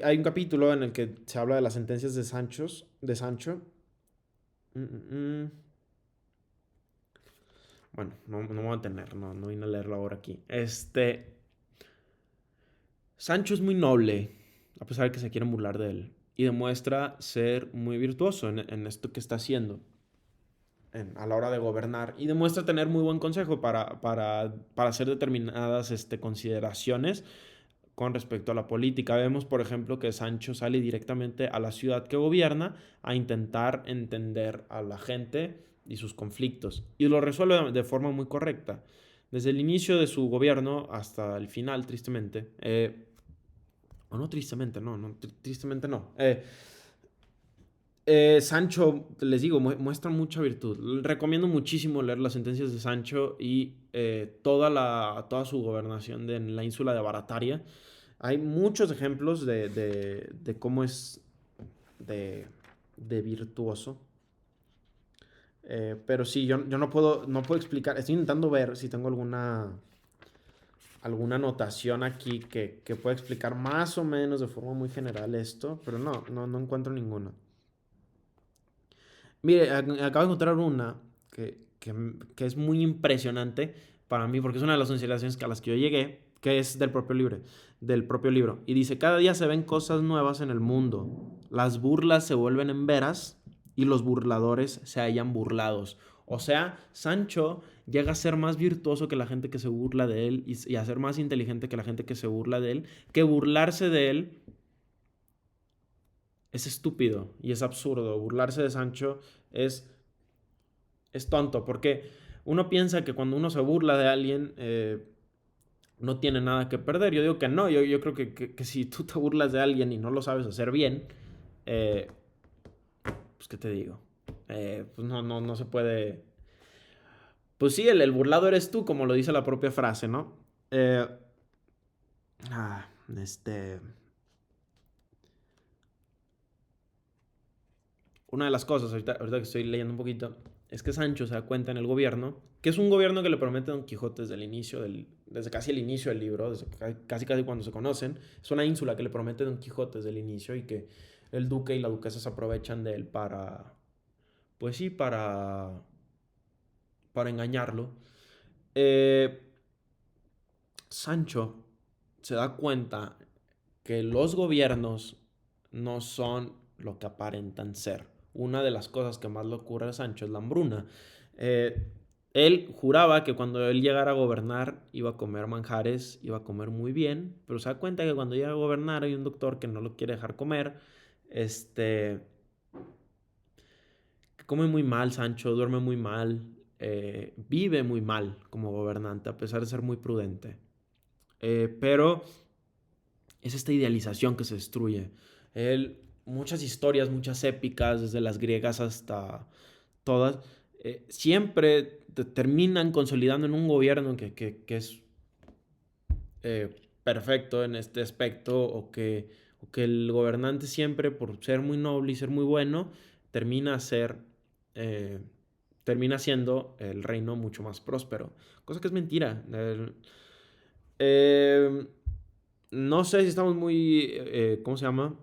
Hay un capítulo en el que se habla de las sentencias de Sancho. Mm, mm, mm. Bueno, no me voy a tener, no vine a leerlo ahora aquí. Sancho es muy noble, a pesar de que se quieren burlar de él, y demuestra ser muy virtuoso en esto que está haciendo a la hora de gobernar, y demuestra tener muy buen consejo para hacer determinadas consideraciones con respecto a la política. Vemos, por ejemplo, que Sancho sale directamente a la ciudad que gobierna a intentar entender a la gente y sus conflictos, y lo resuelve de forma muy correcta. Desde el inicio de su gobierno hasta el final, tristemente, o no tristemente, tristemente no. Sancho, les digo, muestra mucha virtud. Recomiendo muchísimo leer las sentencias de Sancho y toda su gobernación en la ínsula de Barataria. Hay muchos ejemplos de cómo es de virtuoso. Pero sí, yo no puedo explicar. Estoy intentando ver si tengo alguna anotación aquí que pueda explicar más o menos de forma muy general esto, pero no encuentro ninguna. Mire, acabo de encontrar una que es muy impresionante para mí, porque es una de las consideraciones a las que yo llegué, que es del propio libro. Y dice, cada día se ven cosas nuevas en el mundo. Las burlas se vuelven en veras y los burladores se hallan burlados. O sea, Sancho llega a ser más virtuoso que la gente que se burla de él y a ser más inteligente que la gente que se burla de él, que burlarse de él es estúpido y es absurdo. Burlarse de Sancho es, es tonto, porque uno piensa que cuando uno se burla de alguien, no tiene nada que perder. Yo digo que no, yo creo que si tú te burlas de alguien y no lo sabes hacer bien, eh, pues qué te digo, pues no se puede. Pues sí, el burlado eres tú, como lo dice la propia frase, ¿no? Eh, ah, este... Una de las cosas, ahorita que estoy leyendo un poquito, es que Sancho se da cuenta en el gobierno, que es un gobierno que le promete a Don Quijote desde el inicio, desde casi el inicio del libro, desde casi cuando se conocen. Es una ínsula que le promete Don Quijote desde el inicio y que el duque y la duquesa se aprovechan de él pues sí, para engañarlo. Eh, Sancho se da cuenta que los gobiernos no son lo que aparentan ser. Una de las cosas que más le ocurre a Sancho es la hambruna. Eh, Él juraba que cuando él llegara a gobernar iba a comer manjares, iba a comer muy bien, pero se da cuenta que cuando llega a gobernar hay un doctor que no lo quiere dejar comer, que come muy mal Sancho, duerme muy mal, vive muy mal como gobernante, a pesar de ser muy prudente. Pero es esta idealización que se destruye. Muchas historias, muchas épicas, desde las griegas hasta todas, siempre terminan consolidando en un gobierno que es perfecto en este aspecto, o que el gobernante siempre, por ser muy noble y ser muy bueno, termina, ser, eh, termina siendo el reino mucho más próspero. Cosa que es mentira. Eh, no sé si estamos muy, ¿cómo se llama?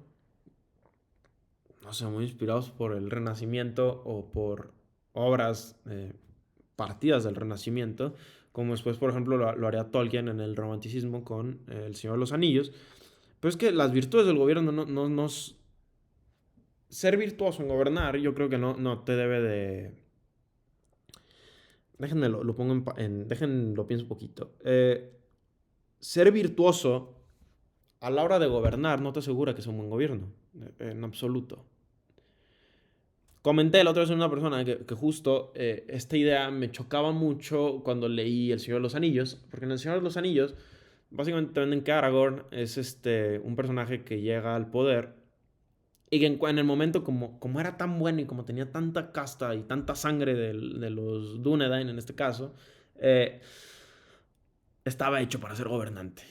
No sé, muy inspirados por el Renacimiento o por obras partidas del Renacimiento, como después, por ejemplo, lo haría Tolkien en el romanticismo con El Señor de los Anillos. Pero es que las virtudes del gobierno ser virtuoso en gobernar, yo creo que no te debe Déjenme lo pongo déjenlo pienso un poquito. Ser virtuoso a la hora de gobernar no te asegura que sea un buen gobierno, en absoluto. Comenté la otra vez a una persona que justo esta idea me chocaba mucho cuando leí El Señor de los Anillos, porque en El Señor de los Anillos básicamente venden que Aragorn es un personaje que llega al poder y que en el momento como era tan bueno y como tenía tanta casta y tanta sangre de los Dúnedain en este caso, eh, estaba hecho para ser gobernante.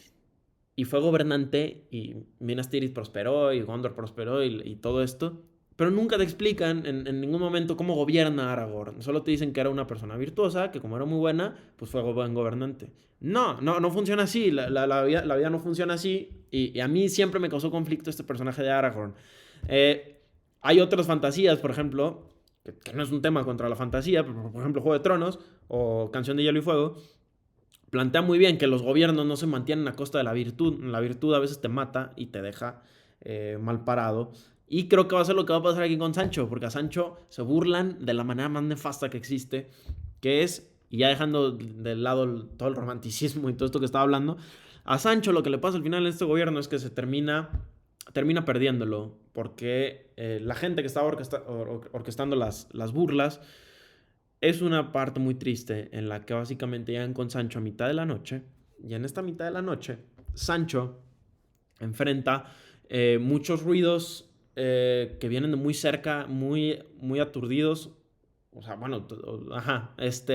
Y fue gobernante y Minas Tirith prosperó y Gondor prosperó y todo esto. Pero nunca te explican en ningún momento cómo gobierna Aragorn. Solo te dicen que era una persona virtuosa, que como era muy buena, pues fue buen gobernante. No funciona así. La vida no funciona así. Y a mí siempre me causó conflicto este personaje de Aragorn. Eh, Hay otras fantasías, por ejemplo, que no es un tema contra la fantasía, pero por ejemplo Juego de Tronos o Canción de Hielo y Fuego, plantea muy bien que los gobiernos no se mantienen a costa de la virtud. La virtud a veces te mata y te deja mal parado. Y creo que va a ser lo que va a pasar aquí con Sancho, porque a Sancho se burlan de la manera más nefasta que existe, que es, y ya dejando de lado todo el romanticismo y todo esto que estaba hablando, a Sancho lo que le pasa al final en este gobierno es que se termina perdiéndolo, porque la gente que estaba orquestando las burlas es una parte muy triste en la que básicamente llegan con Sancho a mitad de la noche. Y en esta mitad de la noche, Sancho enfrenta muchos ruidos que vienen de muy cerca, muy aturdidos. O sea, bueno,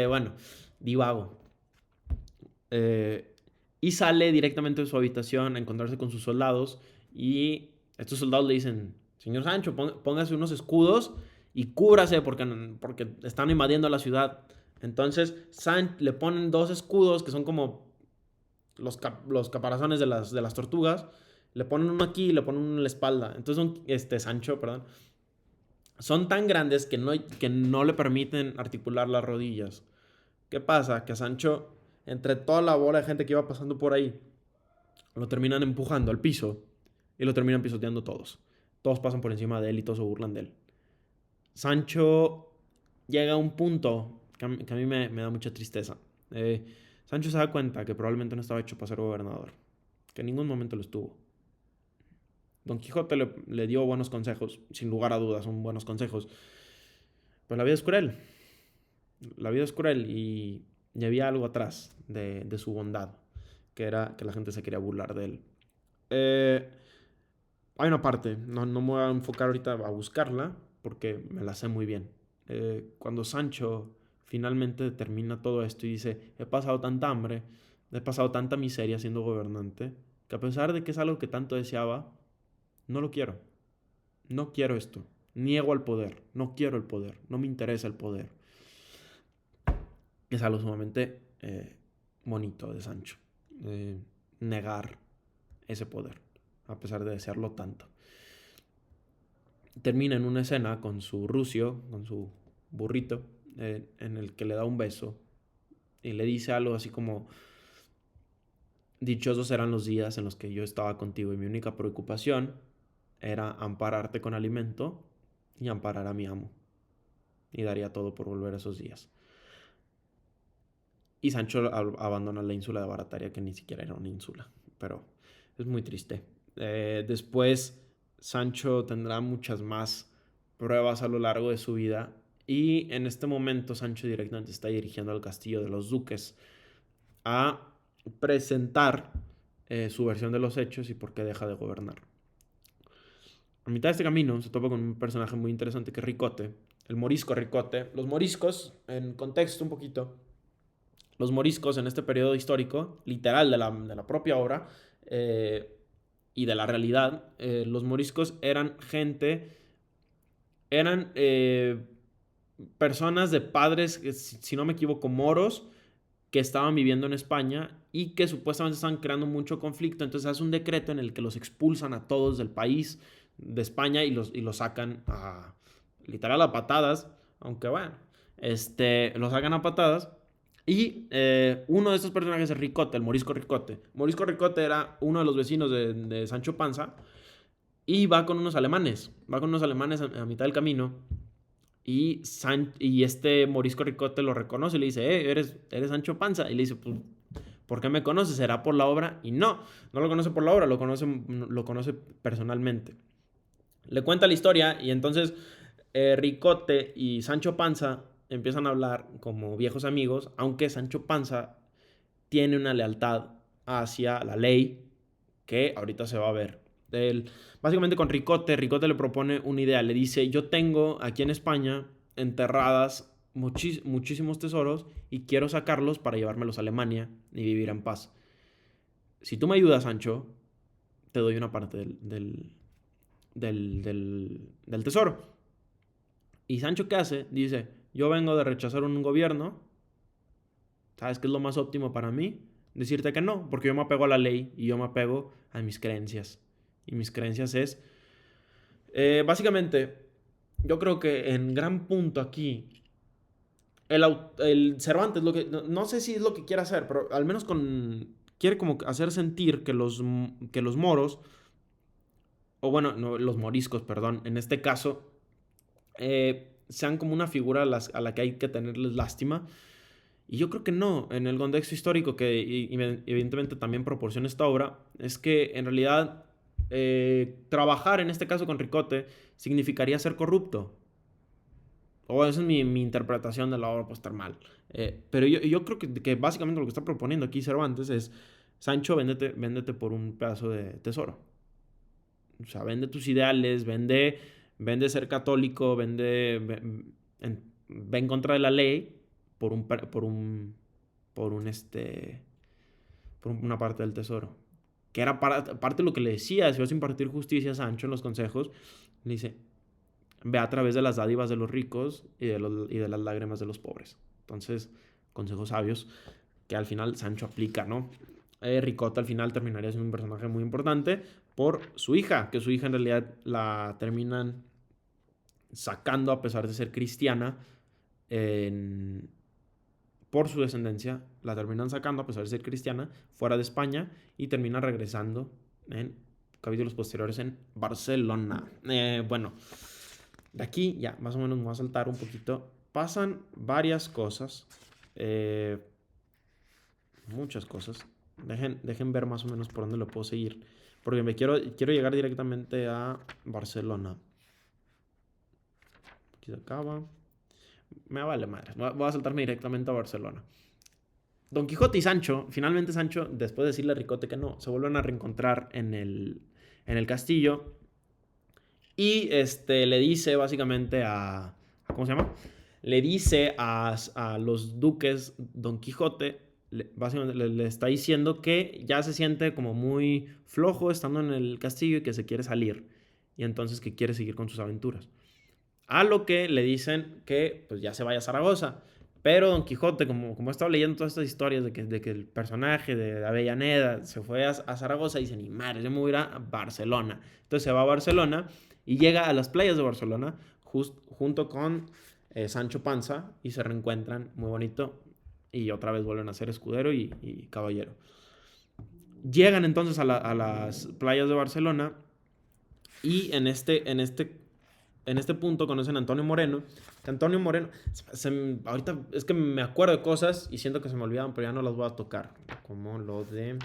bueno, divago. Eh, y sale directamente de su habitación a encontrarse con sus soldados. Y estos soldados le dicen: Señor Sancho, póngase unos escudos y cúbrase porque están invadiendo la ciudad. Entonces le ponen dos escudos que son como los caparazones de las tortugas. Le ponen uno aquí y le ponen uno en la espalda. Entonces Sancho, perdón, son tan grandes que no le permiten articular las rodillas. ¿Qué pasa? Que a Sancho, entre toda la bola de gente que iba pasando por ahí, lo terminan empujando al piso y lo terminan pisoteando todos. Todos pasan por encima de él y todos se burlan de él. Sancho llega a un punto que a mí me da mucha tristeza. Sancho se da cuenta que probablemente no estaba hecho para ser gobernador, que en ningún momento lo estuvo. Don Quijote le dio buenos consejos, sin lugar a dudas, son buenos consejos. Pero la vida es cruel. La vida es cruel y había algo atrás de su bondad, que era que la gente se quería burlar de él. Eh, Hay una parte, no me voy a enfocar ahorita a buscarla, porque me la sé muy bien. Cuando Sancho finalmente termina todo esto y dice: he pasado tanta hambre, he pasado tanta miseria siendo gobernante, que a pesar de que es algo que tanto deseaba, no lo quiero. No quiero esto. Niego al poder. No quiero el poder. No me interesa el poder. Es algo sumamente bonito de Sancho. Negar ese poder, a pesar de desearlo tanto. Termina en una escena con su rucio, con su burrito, en el que le da un beso y le dice algo así como: dichosos eran los días en los que yo estaba contigo y mi única preocupación era ampararte con alimento y amparar a mi amo. Y daría todo por volver a esos días. Y Sancho abandona la ínsula de Barataria, que ni siquiera era una ínsula, pero es muy triste. Después, Sancho tendrá muchas más pruebas a lo largo de su vida. Y en este momento, Sancho directamente está dirigiendo al castillo de los duques a presentar su versión de los hechos y por qué deja de gobernar. A mitad de este camino se topa con un personaje muy interesante que es Ricote, el morisco Ricote. Los moriscos, en contexto un poquito, los moriscos en este periodo histórico, literal de la propia obra y de la realidad, los moriscos eran personas de padres, si no me equivoco, moros, que estaban viviendo en España y que supuestamente estaban creando mucho conflicto. Entonces hace un decreto en el que los expulsan a todos del país, de España, y los sacan literal a patadas, aunque bueno, los sacan a patadas. Y uno de estos personajes es Ricote, el morisco Ricote. Morisco Ricote era uno de los vecinos de Sancho Panza y va con unos alemanes a mitad del camino Y este Morisco Ricote lo reconoce y le dice, eres Sancho Panza. Y le dice, pues, ¿por qué me conoces? ¿Será por la obra? Y no lo conoce por la obra, lo conoce personalmente. Le cuenta la historia y entonces Ricote y Sancho Panza empiezan a hablar como viejos amigos, aunque Sancho Panza tiene una lealtad hacia la ley que ahorita se va a ver. Básicamente con Ricote le propone una idea, le dice, yo tengo aquí en España enterradas muchísimos tesoros y quiero sacarlos para llevármelos a Alemania y vivir en paz. Si tú me ayudas, Sancho, te doy una parte del tesoro. ¿Y Sancho qué hace? Dice, yo vengo de rechazar un gobierno, ¿sabes qué es lo más óptimo para mí? Decirte que no, porque yo me apego a la ley y yo me apego a mis creencias. Y mis creencias es, básicamente, yo creo que en gran punto aquí, el Cervantes, no sé si es lo que quiere hacer, pero al menos quiere como hacer sentir que los moros, o bueno, no, los moriscos, perdón, en este caso, sean como una figura a la que hay que tenerles lástima. Y yo creo que no, en el contexto histórico que evidentemente también proporciona esta obra, es que en realidad trabajar en este caso con Ricote significaría ser corrupto. O esa es mi interpretación de la obra, pues estar mal. Pero yo creo que básicamente lo que está proponiendo aquí Cervantes es, Sancho, véndete por un pedazo de tesoro. O sea, vende tus ideales, vende ser católico, ve en contra de la ley por una parte del tesoro. Que era parte de lo que le decía, si vas a impartir justicia a Sancho en los consejos, le dice, ve a través de las dádivas de los ricos y de las lágrimas de los pobres. Entonces, consejos sabios que al final Sancho aplica, ¿no? Ricote al final terminaría siendo un personaje muy importante por su hija, que su hija en realidad la terminan sacando a pesar de ser cristiana por su descendencia, la terminan sacando a pesar de ser cristiana fuera de España y termina regresando en capítulos posteriores en Barcelona. Bueno, de aquí ya más o menos me voy a saltar un poquito. Pasan varias cosas, muchas cosas. Dejen ver más o menos por dónde lo puedo seguir, porque quiero llegar directamente a Barcelona. Aquí se acaba. Me vale madre. Voy a saltarme directamente a Barcelona. Don Quijote y Sancho, finalmente Sancho, después de decirle a Ricote que no, se vuelven a reencontrar en el castillo. Y le dice básicamente ¿cómo se llama? Le dice a los duques Don Quijote, básicamente le está diciendo que ya se siente como muy flojo estando en el castillo y que se quiere salir. Y entonces que quiere seguir con sus aventuras. A lo que le dicen que pues ya se vaya a Zaragoza. Pero Don Quijote, como he estado leyendo todas estas historias de que el personaje de Avellaneda se fue a Zaragoza, dice, ni madre, yo me voy a ir a Barcelona. Entonces se va a Barcelona y llega a las playas de Barcelona junto con Sancho Panza y se reencuentran muy bonito y otra vez vuelven a ser escudero y caballero. Llegan entonces a las playas de Barcelona y en este punto conocen a Antonio Moreno. Que Antonio Moreno, ahorita es que me acuerdo de cosas y siento que se me olvidan, pero ya no las voy a tocar. Como lo de...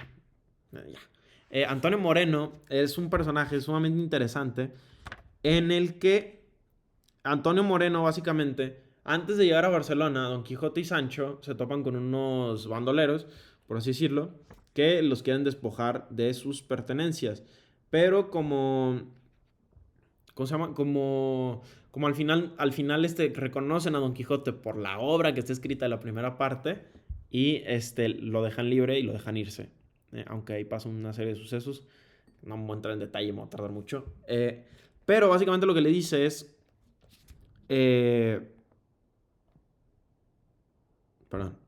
Antonio Moreno es un personaje sumamente interesante en el que Antonio Moreno básicamente, antes de llegar a Barcelona, Don Quijote y Sancho se topan con unos bandoleros, por así decirlo, que los quieren despojar de sus pertenencias. Pero como... ¿Cómo se llama? Como al final reconocen a Don Quijote por la obra que está escrita en la primera parte y lo dejan libre y lo dejan irse. Aunque ahí pasa una serie de sucesos. No me voy a entrar en detalle, me va a tardar mucho. Pero básicamente lo que le dice es... perdón.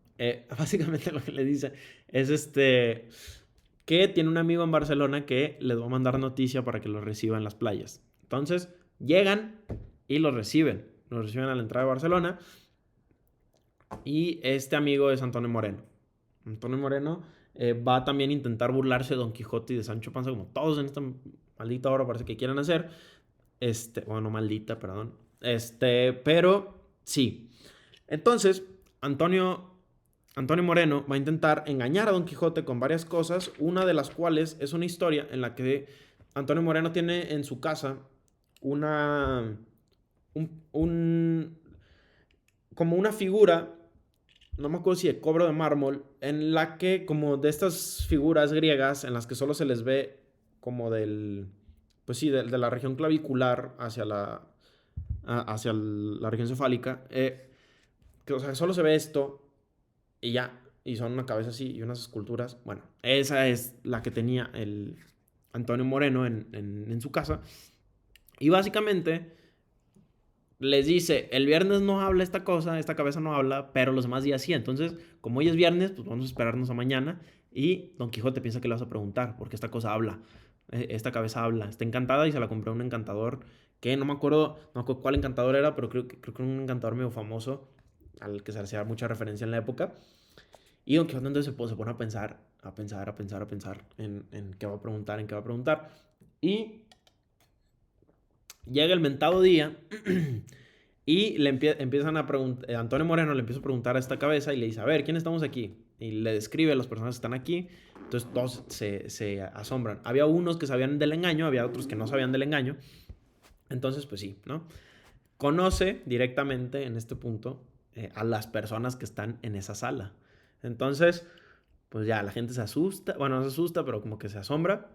Básicamente lo que le dice es que tiene un amigo en Barcelona que les va a mandar noticia para que lo reciba en las playas. Entonces llegan y lo reciben. Lo reciben a la entrada de Barcelona. Y este amigo es Antonio Moreno. Antonio Moreno va a también intentar burlarse de Don Quijote y de Sancho Panza, como todos en esta maldita obra parece que quieren hacer. Bueno, maldita, perdón. Pero sí. Entonces, Antonio Moreno va a intentar engañar a Don Quijote con varias cosas, una de las cuales es una historia en la que Antonio Moreno tiene en su casa una, un como una figura, no me acuerdo si de cobre o de mármol, en la que como de estas figuras griegas en las que solo se les ve como pues sí, de la región clavicular hacia la región cefálica, que o sea, solo se ve esto y ya, y son una cabeza así y unas esculturas. Bueno, esa es la que tenía el Antonio Moreno en su casa. Y básicamente les dice, el viernes no habla esta cosa, esta cabeza no habla, pero los demás días sí. Entonces, como hoy es viernes, pues vamos a esperarnos a mañana. Y Don Quijote piensa que le vas a preguntar, porque esta cosa habla, esta cabeza habla. Está encantada y se la compró a un encantador que no me acuerdo cuál encantador era, pero creo que era un encantador medio famoso, al que se hacía mucha referencia en la época. Y Don Quijote entonces se pone a pensar, en qué va a preguntar, en qué va a preguntar. Y llega el mentado día y empiezan a preguntar, Antonio Moreno le empieza a preguntar a esta cabeza y le dice, a ver, ¿quién estamos aquí? Y le describe a las personas que están aquí. Entonces todos se asombran. Había unos que sabían del engaño, había otros que no sabían del engaño. Entonces, pues sí, ¿no? Conoce directamente en este punto a las personas que están en esa sala. Entonces, pues ya la gente se asusta, bueno, no se asusta, pero como que se asombra.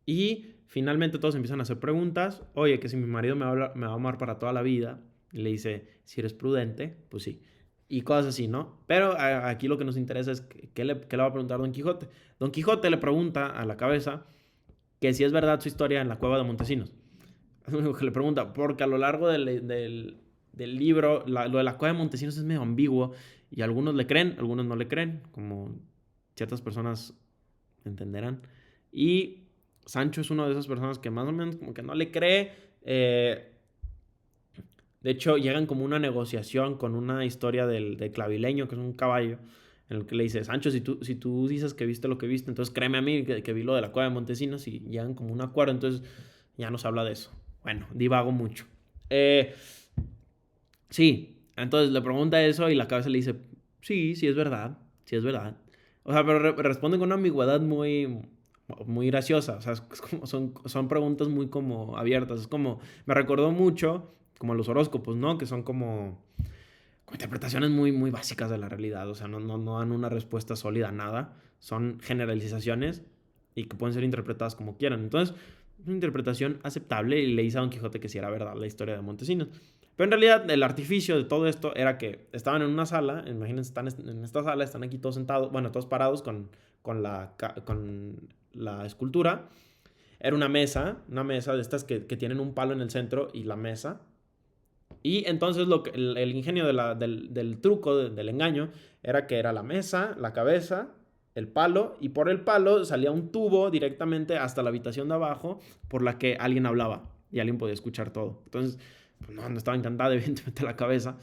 Y finalmente todos empiezan a hacer preguntas. Oye, que si mi marido me va a amar para toda la vida. Y le dice, si eres prudente, pues sí. Y cosas así, ¿no? Pero aquí lo que nos interesa es qué le va a preguntar Don Quijote. Don Quijote le pregunta a la cabeza que si es verdad su historia en la cueva de Montesinos. Es lo único que le pregunta, porque a lo largo del libro, lo de la cueva de Montesinos es medio ambiguo. Y algunos le creen, algunos no le creen, como ciertas personas entenderán. Y Sancho es una de esas personas que más o menos como que no le cree. De hecho, llegan como una negociación con una historia del clavileño, que es un caballo, en el que le dice, Sancho, si tú dices que viste lo que viste, entonces créeme a mí que vi lo de la cueva de Montesinos y llegan como un acuerdo, entonces ya no se habla de eso. Bueno, divago mucho. Sí, entonces le pregunta eso y la cabeza le dice, sí, sí es verdad, sí es verdad. O sea, pero responde con una ambigüedad muy graciosa. O sea, es como, son preguntas muy como abiertas. Es como, me recordó mucho como los horóscopos, ¿no? Que son como interpretaciones muy básicas de la realidad. O sea, no dan una respuesta sólida a nada. Son generalizaciones y que pueden ser interpretadas como quieran. Entonces, es una interpretación aceptable y le dice a Don Quijote que sí era verdad la historia de Montesinos. Pero en realidad el artificio de todo esto era que estaban en una sala, imagínense, están en esta sala, están aquí todos sentados, bueno, todos parados con la escultura. Era una mesa de estas que tienen un palo en el centro y la mesa. Y entonces el ingenio del truco, del engaño, era que era la mesa, la cabeza, el palo, y por el palo salía un tubo directamente hasta la habitación de abajo por la que alguien hablaba y alguien podía escuchar todo. Entonces, pues no estaba encantada, evidentemente, la cabeza.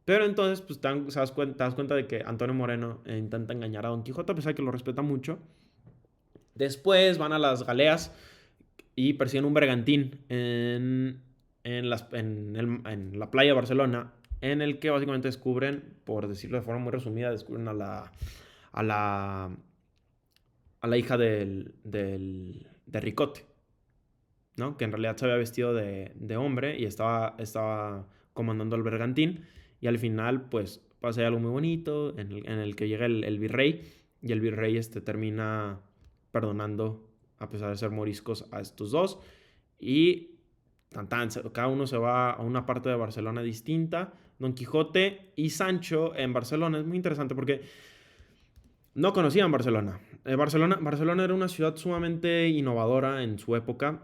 Pero entonces, pues te das cuenta de que Antonio Moreno intenta engañar a Don Quijote, a pesar de que lo respeta mucho. Después van a las galeas y persiguen un bergantín en la playa de Barcelona, en el que básicamente descubren, por decirlo de forma muy resumida, descubren a la, a la hija de Ricote, ¿no? Que en realidad se había vestido de hombre y estaba comandando el bergantín. Y al final, pues, pasa algo muy bonito en el que llega el virrey y el virrey termina perdonando, a pesar de ser moriscos, a estos dos. Y cada uno se va a una parte de Barcelona distinta. Don Quijote y Sancho en Barcelona es muy interesante porque no conocían Barcelona. Barcelona era una ciudad sumamente innovadora en su época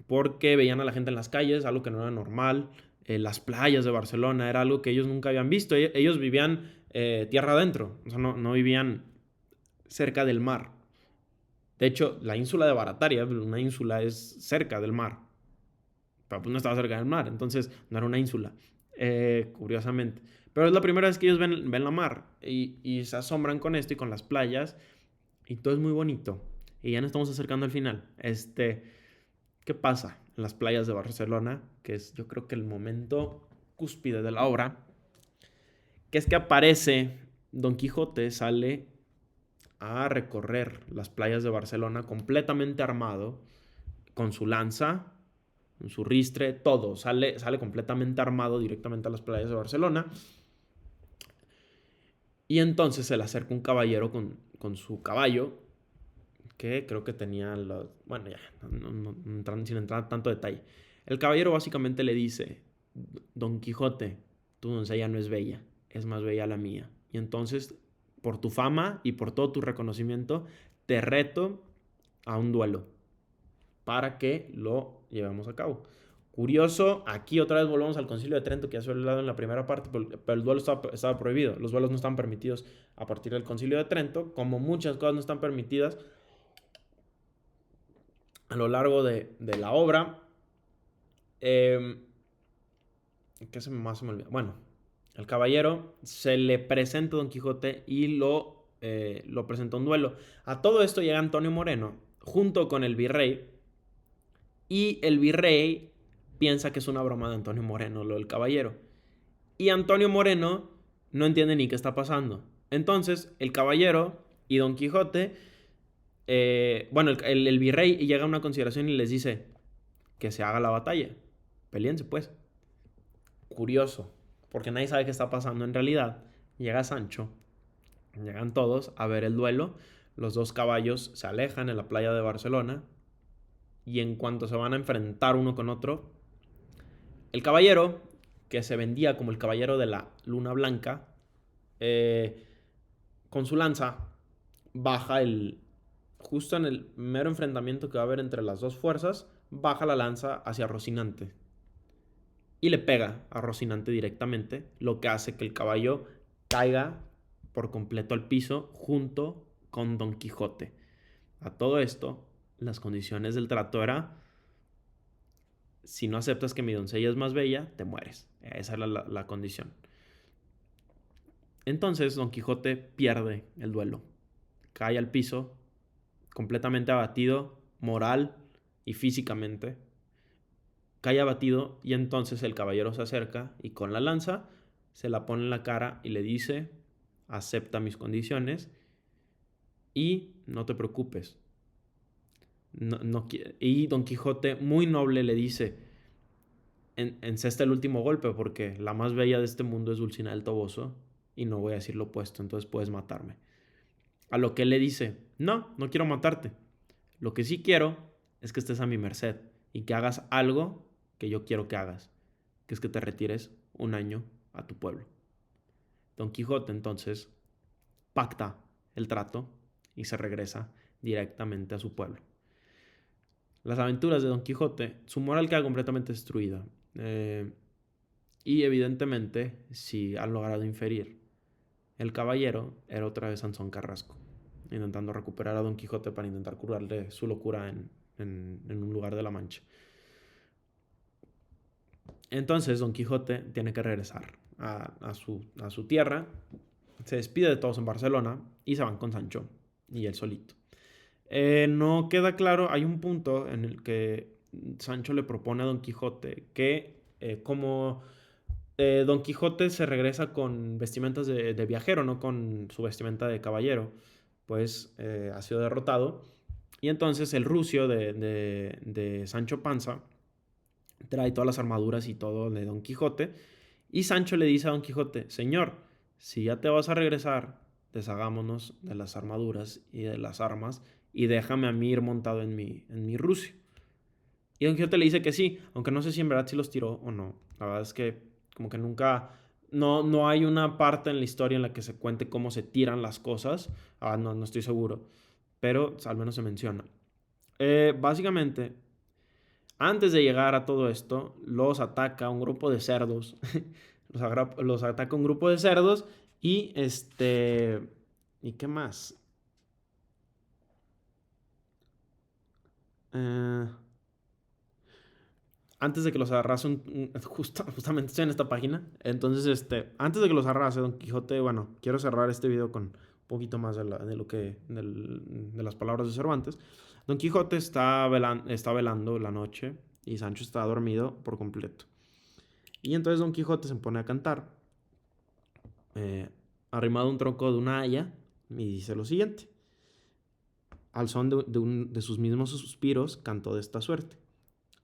porque veían a la gente en las calles, algo que no era normal. Las playas de Barcelona era algo que ellos nunca habían visto. Ellos vivían tierra adentro, o sea, no vivían cerca del mar. De hecho, la ínsula de Barataria, una ínsula es cerca del mar, pero pues no estaba cerca del mar, entonces no era una ínsula, curiosamente. Pero es la primera vez que ellos ven la mar y se asombran con esto y con las playas y todo es muy bonito. Y ya nos estamos acercando al final. ¿Qué pasa? en las playas de Barcelona, que es yo creo que el momento cúspide de la obra, que es que aparece Don Quijote, sale a recorrer las playas de Barcelona completamente armado, con su lanza, con su ristre, todo, sale completamente armado directamente a las playas de Barcelona. Y entonces se le acerca un caballero con su caballo, que creo que tenía los... Bueno, ya, sin entrar en tanto detalle. El caballero básicamente le dice, Don Quijote, tu doncella no es bella, es más bella la mía. Y entonces, por tu fama y por todo tu reconocimiento, te reto a un duelo para que lo llevemos a cabo. Curioso, aquí otra vez volvemos al Concilio de Trento, que ya se había hablado en la primera parte, pero el duelo estaba prohibido. Los duelos no estaban permitidos a partir del Concilio de Trento, como muchas cosas no están permitidas a lo largo de la obra. ¿Qué más se me olvida? Bueno, el caballero se le presenta a Don Quijote y lo presenta a un duelo. A todo esto llega Antonio Moreno junto con el virrey, y el virrey piensa que es una broma de Antonio Moreno, lo del caballero. Y Antonio Moreno no entiende ni qué está pasando. Entonces, el caballero y Don Quijote, bueno, el virrey llega a una consideración y les dice que se haga la batalla. Peleense, pues. Curioso, porque nadie sabe qué está pasando en realidad. Llega Sancho, llegan todos a ver el duelo. Los dos caballos se alejan en la playa de Barcelona. Y en cuanto se van a enfrentar uno con otro, el caballero, que se vendía como el caballero de la luna blanca, con su lanza, baja justo en el mero enfrentamiento que va a haber entre las dos fuerzas, baja la lanza hacia Rocinante y le pega a Rocinante directamente, lo que hace que el caballo caiga por completo al piso junto con Don Quijote. A todo esto, las condiciones del trato era: si no aceptas que mi doncella es más bella, te mueres. Esa era la condición. Entonces Don Quijote pierde el duelo, cae al piso completamente abatido, moral y físicamente. Cae abatido, y entonces el caballero se acerca y con la lanza se la pone en la cara y le dice: acepta mis condiciones y no te preocupes. Y Don Quijote, muy noble, le dice: encesta el último golpe, porque la más bella de este mundo es Dulcinea del Toboso y no voy a decir lo opuesto, entonces puedes matarme. A lo que él le dice: no quiero matarte. Lo que sí quiero es que estés a mi merced y que hagas algo que yo quiero que hagas, que es que te retires un año a tu pueblo. Don Quijote entonces pacta el trato y se regresa directamente a su pueblo. Las aventuras de Don Quijote, su moral queda completamente destruida. Y evidentemente, si han logrado inferir, el caballero era otra vez Sansón Carrasco, intentando recuperar a Don Quijote para intentar curarle su locura en un lugar de la Mancha. Entonces Don Quijote tiene que regresar a su tierra, se despide de todos en Barcelona y se van con Sancho y él solito. No queda claro, hay un punto en el que Sancho le propone a Don Quijote que como Don Quijote se regresa con vestimentas de viajero, no con su vestimenta de caballero, pues ha sido derrotado. Y entonces el rucio de Sancho Panza trae todas las armaduras y todo de Don Quijote. Y Sancho le dice a Don Quijote: señor, si ya te vas a regresar, deshagámonos de las armaduras y de las armas y déjame a mí ir montado en mi rucio. Y Don Quijote le dice que sí, aunque no sé si en verdad sí los tiró o no. La verdad es que como que nunca... No hay una parte en la historia en la que se cuente cómo se tiran las cosas. No estoy seguro. Pero al menos se menciona. Básicamente, antes de llegar a todo esto, los ataca un grupo de cerdos. Los ataca un grupo de cerdos y ¿y qué más? Antes de que los arrase, justamente estoy en esta página. Entonces, antes de que los arrase Don Quijote, bueno, quiero cerrar este video con un poquito más de las palabras de Cervantes. Don Quijote está velando la noche y Sancho está dormido por completo. Y entonces Don Quijote se pone a cantar, arrimado a un tronco de una haya, y dice lo siguiente. Al son de sus mismos suspiros cantó de esta suerte.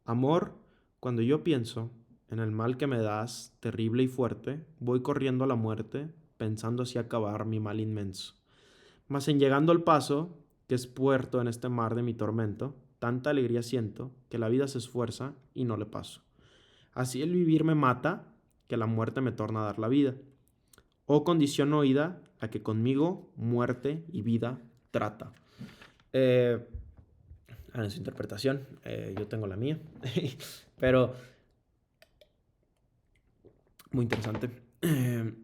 Amor, cuando yo pienso en el mal que me das, terrible y fuerte, voy corriendo a la muerte, pensando así acabar mi mal inmenso. Mas en llegando al paso, que es puerto en este mar de mi tormento, tanta alegría siento, que la vida se esfuerza y no le paso. Así el vivir me mata, que la muerte me torna a dar la vida. Oh condición oída, a que conmigo muerte y vida trata. En su interpretación, yo tengo la mía, pero muy interesante.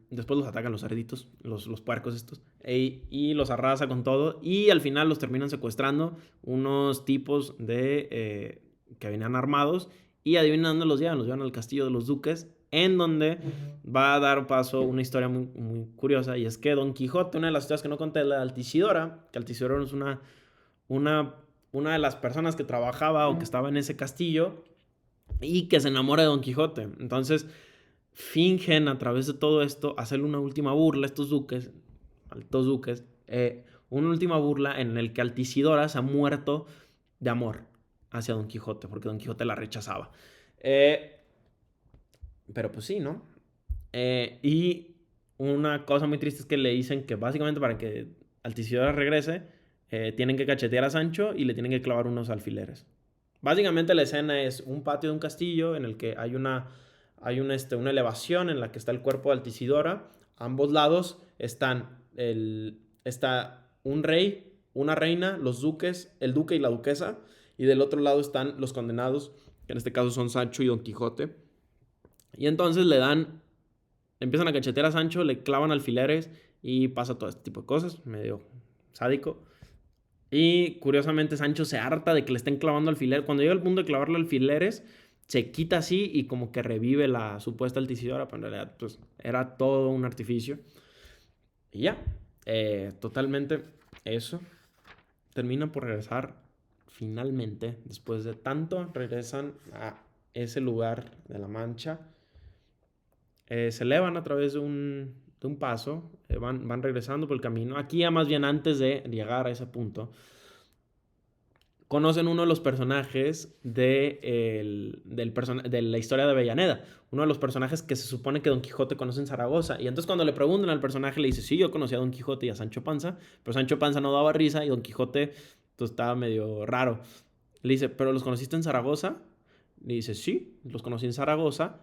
Después los atacan los cerditos, los puercos estos, y los arrasa con todo, y al final los terminan secuestrando unos tipos que venían armados, y adivinen dónde los llevan al castillo de los duques, en donde va a dar paso una historia muy, muy curiosa, y es que Don Quijote, una de las historias que no conté, la de Altisidora, que Altisidora es una de las personas que trabajaba o que estaba en ese castillo y que se enamora de Don Quijote. Entonces fingen a través de todo esto hacerle una última burla a estos duques, altos duques, una última burla en el que Altisidora se ha muerto de amor hacia Don Quijote, porque Don Quijote la rechazaba. Pero pues sí, ¿no? Y una cosa muy triste es que le dicen que básicamente para que Altisidora regrese, tienen que cachetear a Sancho y le tienen que clavar unos alfileres. Básicamente la escena es un patio de un castillo en el que hay una elevación en la que está el cuerpo de Altisidora. A ambos lados está un rey, una reina, los duques, el duque y la duquesa. Y del otro lado están los condenados, que en este caso son Sancho y Don Quijote. Y entonces empiezan a cachetear a Sancho, le clavan alfileres y pasa todo este tipo de cosas, medio sádico. Y curiosamente Sancho se harta de que le estén clavando alfileres. Cuando llega el punto de clavarle alfileres, se quita así y como que revive la supuesta Altisidora, pero en realidad pues, era todo un artificio. Y ya, totalmente eso. Terminan por regresar finalmente, después de tanto, regresan a ese lugar de la Mancha. Se elevan a través de un paso, van regresando por el camino. Aquí ya más bien antes de llegar a ese punto, conocen uno de los personajes de la historia de Avellaneda. Uno de los personajes que se supone que Don Quijote conoce en Zaragoza. Y entonces cuando le preguntan al personaje, le dice, sí, yo conocí a Don Quijote y a Sancho Panza. Pero Sancho Panza no daba risa y Don Quijote pues, estaba medio raro. Le dice, ¿pero los conociste en Zaragoza? Le dice, sí, los conocí en Zaragoza.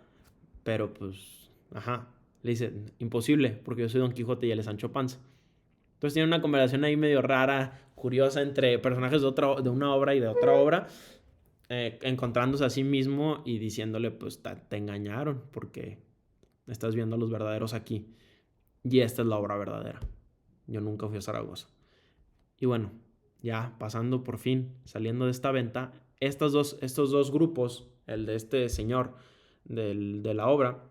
Pero pues, ajá. Le dice, imposible, porque yo soy Don Quijote y él es Sancho Panza. Entonces tiene una conversación ahí medio rara, curiosa, entre personajes de una obra y de otra obra, encontrándose a sí mismo y diciéndole, pues te engañaron, porque estás viendo a los verdaderos aquí. Y esta es la obra verdadera. Yo nunca fui a Zaragoza. Y bueno, ya pasando por fin, saliendo de esta venta, estos dos grupos, el de este señor de la obra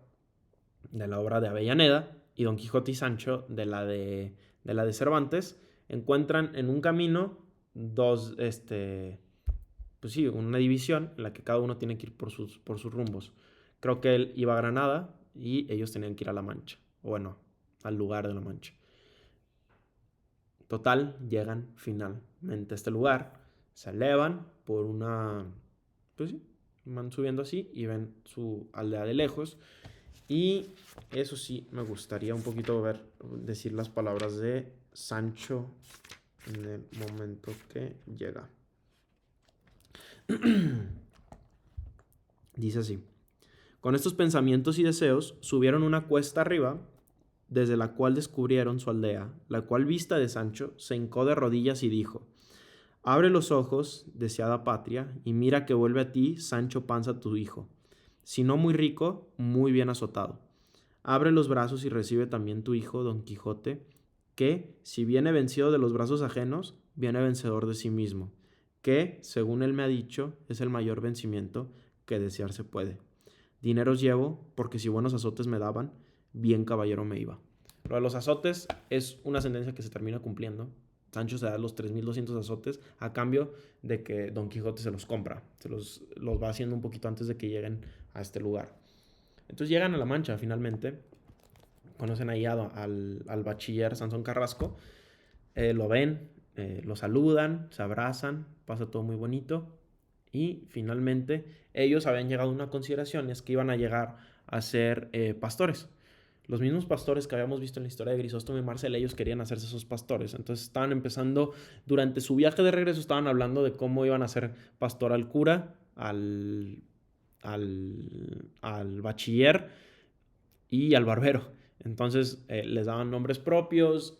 de Avellaneda, y Don Quijote y Sancho de la de Cervantes, encuentran en un camino pues sí, una división en la que cada uno tiene que ir por sus rumbos. Creo que él iba a Granada y ellos tenían que ir a La Mancha, o bueno, al lugar de La Mancha. Total, llegan finalmente a este lugar, se elevan por pues sí, van subiendo así y ven su aldea de lejos. Y eso sí, me gustaría un poquito decir las palabras de Sancho en el momento que llega. Dice así: con estos pensamientos y deseos subieron una cuesta arriba, desde la cual descubrieron su aldea, la cual vista de Sancho se hincó de rodillas y dijo: abre los ojos, deseada patria, y mira que vuelve a ti Sancho Panza tu hijo, si no muy rico, muy bien azotado. Abre los brazos y recibe también tu hijo, Don Quijote, que, si viene vencido de los brazos ajenos, viene vencedor de sí mismo, que, según él me ha dicho, es el mayor vencimiento que desearse puede. Dineros llevo, porque si buenos azotes me daban, bien caballero me iba. Lo de los azotes es una sentencia que se termina cumpliendo. Sancho se da los 3,200 azotes a cambio de que Don Quijote se los compra. Los va haciendo un poquito antes de que lleguen a este lugar. Entonces llegan a La Mancha finalmente. Conocen ahí al bachiller Sansón Carrasco. Lo ven, lo saludan, se abrazan, pasa todo muy bonito. Y finalmente ellos habían llegado a una consideración, es que iban a llegar a ser pastores. Los mismos pastores que habíamos visto en la historia de Grisóstomo y Marcela, ellos querían hacerse esos pastores. Entonces estaban empezando, durante su viaje de regreso, estaban hablando de cómo iban a ser pastor al cura, al bachiller y al barbero. Entonces les daban nombres propios,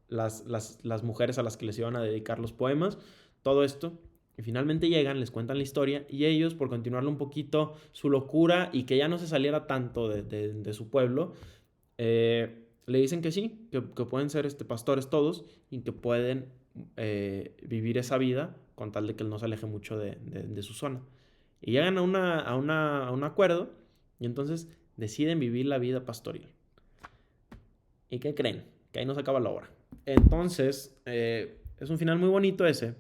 las mujeres a las que les iban a dedicar los poemas, todo esto. Y finalmente llegan, les cuentan la historia y ellos, por continuarle un poquito su locura y que ya no se saliera tanto de su pueblo, le dicen que sí, que pueden ser pastores todos y que pueden vivir esa vida con tal de que él no se aleje mucho de su zona. Y llegan a un acuerdo y entonces deciden vivir la vida pastoril. ¿Y qué creen? Que ahí no se acaba la obra. Entonces, es un final muy bonito ese,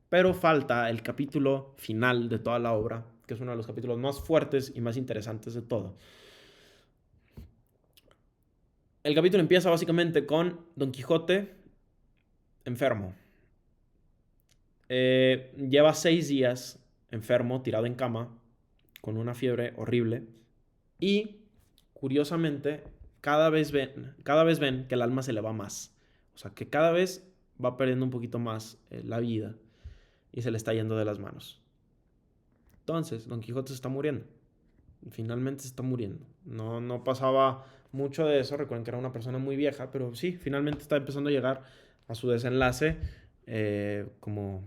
pero falta el capítulo final de toda la obra, que es uno de los capítulos más fuertes y más interesantes de todo. El capítulo empieza básicamente con Don Quijote enfermo. Lleva 6 días enfermo, tirado en cama, con una fiebre horrible. Y, curiosamente, cada vez ven que el alma se le va más. O sea, que cada vez va perdiendo un poquito más la vida y se le está yendo de las manos. Entonces, Don Quijote se está muriendo. Finalmente se está muriendo. No pasaba mucho de eso. Recuerden que era una persona muy vieja, pero sí, finalmente está empezando a llegar a su desenlace como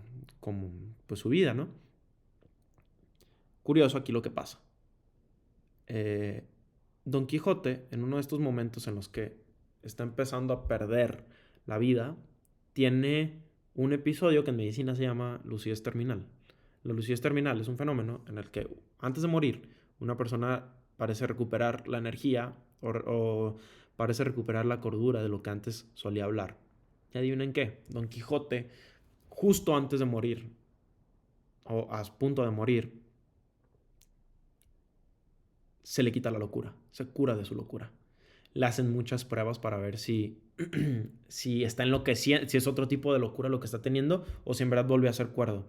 pues su vida, ¿no? Curioso aquí lo que pasa. Don Quijote, en uno de estos momentos en los que está empezando a perder la vida, tiene un episodio que en medicina se llama lucidez terminal. La lucidez terminal es un fenómeno en el que antes de morir una persona parece recuperar la energía o parece recuperar la cordura de lo que antes solía hablar. ¿Y adivinen qué? Don Quijote, justo antes de morir, o a punto de morir, se le quita la locura, se cura de su locura. Le hacen muchas pruebas para ver si está enloqueciendo, si es otro tipo de locura lo que está teniendo o si en verdad volvió a ser cuerdo.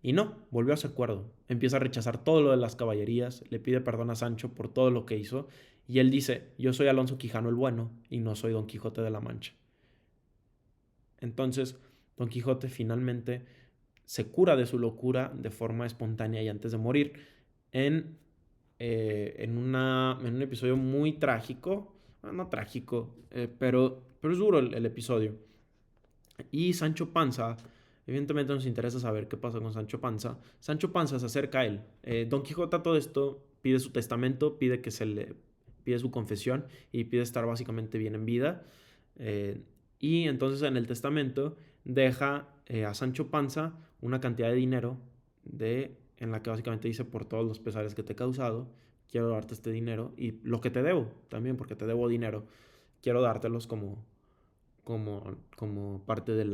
Y no, volvió a ser cuerdo. Empieza a rechazar todo lo de las caballerías, le pide perdón a Sancho por todo lo que hizo y él dice, yo soy Alonso Quijano el Bueno y no soy Don Quijote de la Mancha. Entonces, Don Quijote finalmente se cura de su locura de forma espontánea y antes de morir en un episodio muy trágico. No trágico, pero es duro el episodio. Y Sancho Panza, evidentemente nos interesa saber qué pasa con Sancho Panza. Sancho Panza se acerca a él. Don Quijote a todo esto pide su testamento, pide su confesión y pide estar básicamente bien en vida. Y entonces en el testamento deja a Sancho Panza una cantidad de dinero en la que básicamente dice, por todos los pesares que te he causado, quiero darte este dinero y lo que te debo también, porque te debo dinero, quiero dártelos como parte de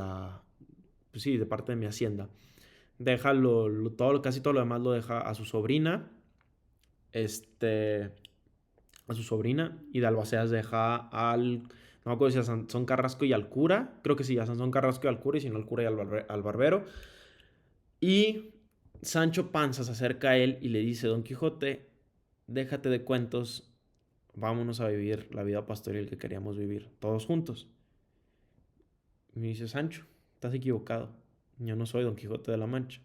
pues sí, de parte de mi hacienda. Deja casi todo lo demás lo deja a su sobrina, y de albaceas deja no me acuerdo si a Sansón Carrasco y al cura, creo que sí, a Sansón Carrasco y al cura, y si no al cura y al barbero. Y Sancho Panza se acerca a él y le dice, Don Quijote, déjate de cuentos, vámonos a vivir la vida pastoril que queríamos vivir, todos juntos. Y me dice, Sancho, estás equivocado, yo no soy Don Quijote de la Mancha,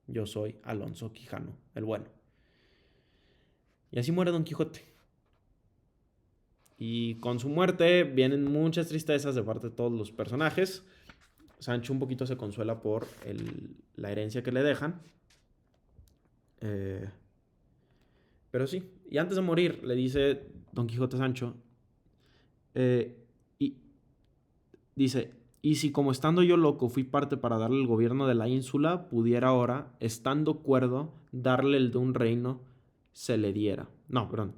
yo soy Alonso Quijano, el Bueno. Y así muere Don Quijote. Y con su muerte vienen muchas tristezas de parte de todos los personajes. Sancho un poquito se consuela por la herencia que le dejan. Pero sí, y antes de morir le dice Don Quijote a Sancho, y dice, y si como estando yo loco fui parte para darle el gobierno de la ínsula, pudiera ahora, estando cuerdo, darle el de un reino, se le diera. No, perdón.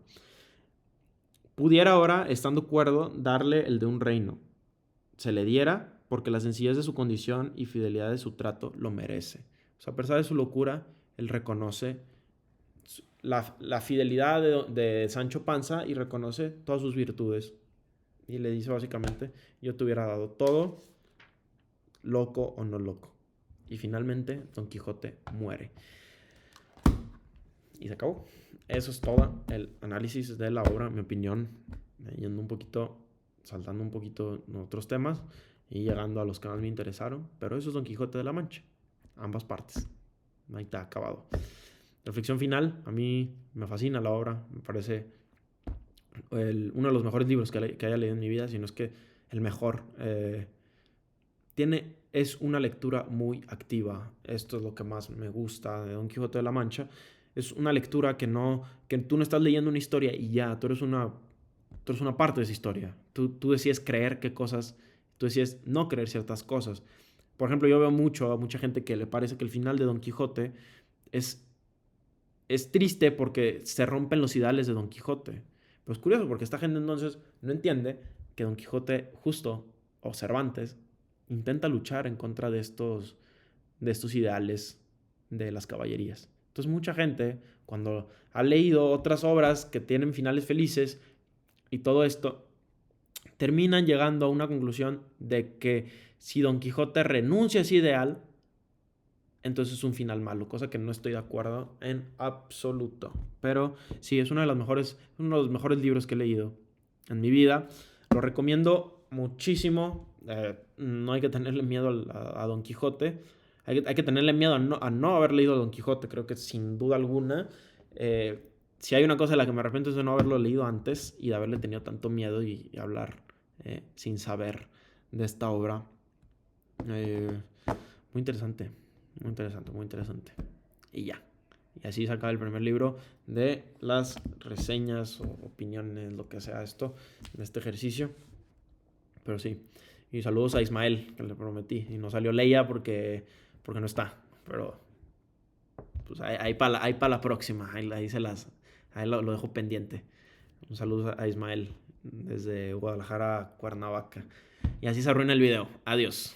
Pudiera ahora, estando cuerdo, darle el de un reino, se le diera, porque la sencillez de su condición y fidelidad de su trato lo merece. O sea, a pesar de su locura, él reconoce la fidelidad de Sancho Panza y reconoce todas sus virtudes. Y le dice básicamente, yo te hubiera dado todo, loco o no loco. Y finalmente Don Quijote muere. Y se acabó. Eso es todo el análisis de la obra, mi opinión, yendo un poquito, saltando un poquito en otros temas y llegando a los que más me interesaron. Pero eso es Don Quijote de la Mancha, ambas partes. Ahí está, acabado. Reflexión final, a mí me fascina la obra, me parece uno de los mejores libros que haya leído en mi vida, si no es que el mejor. Es una lectura muy activa. Esto es lo que más me gusta de Don Quijote de la Mancha. Es una lectura que tú no estás leyendo una historia y ya, tú eres una parte de esa historia. Tú decides creer qué cosas, tú decides no creer ciertas cosas. Por ejemplo, yo veo a mucha gente que le parece que el final de Don Quijote es triste porque se rompen los ideales de Don Quijote. Pero es curioso porque esta gente entonces no entiende que Don Quijote justo, o Cervantes, intenta luchar en contra de estos ideales de las caballerías. Entonces mucha gente, cuando ha leído otras obras que tienen finales felices y todo esto, terminan llegando a una conclusión de que si Don Quijote renuncia a ese ideal, entonces es un final malo, cosa que no estoy de acuerdo en absoluto. Pero sí, es uno de los mejores libros que he leído en mi vida. Lo recomiendo muchísimo. No hay que tenerle miedo a Don Quijote. Hay que tenerle miedo a no haber leído Don Quijote, creo que sin duda alguna. Si hay una cosa de la que me arrepiento es de no haberlo leído antes y de haberle tenido tanto miedo y hablar sin saber de esta obra. Muy interesante. Muy interesante, muy interesante. Y ya. Y así se acaba el primer libro de las reseñas o opiniones, lo que sea esto, de este ejercicio. Pero sí. Y saludos a Ismael, que le prometí. Y no salió Leia porque no está. Pero pues ahí para la próxima. Ahí lo dejo pendiente. Un saludo a Ismael desde Guadalajara a Cuernavaca. Y así se arruina el video. Adiós.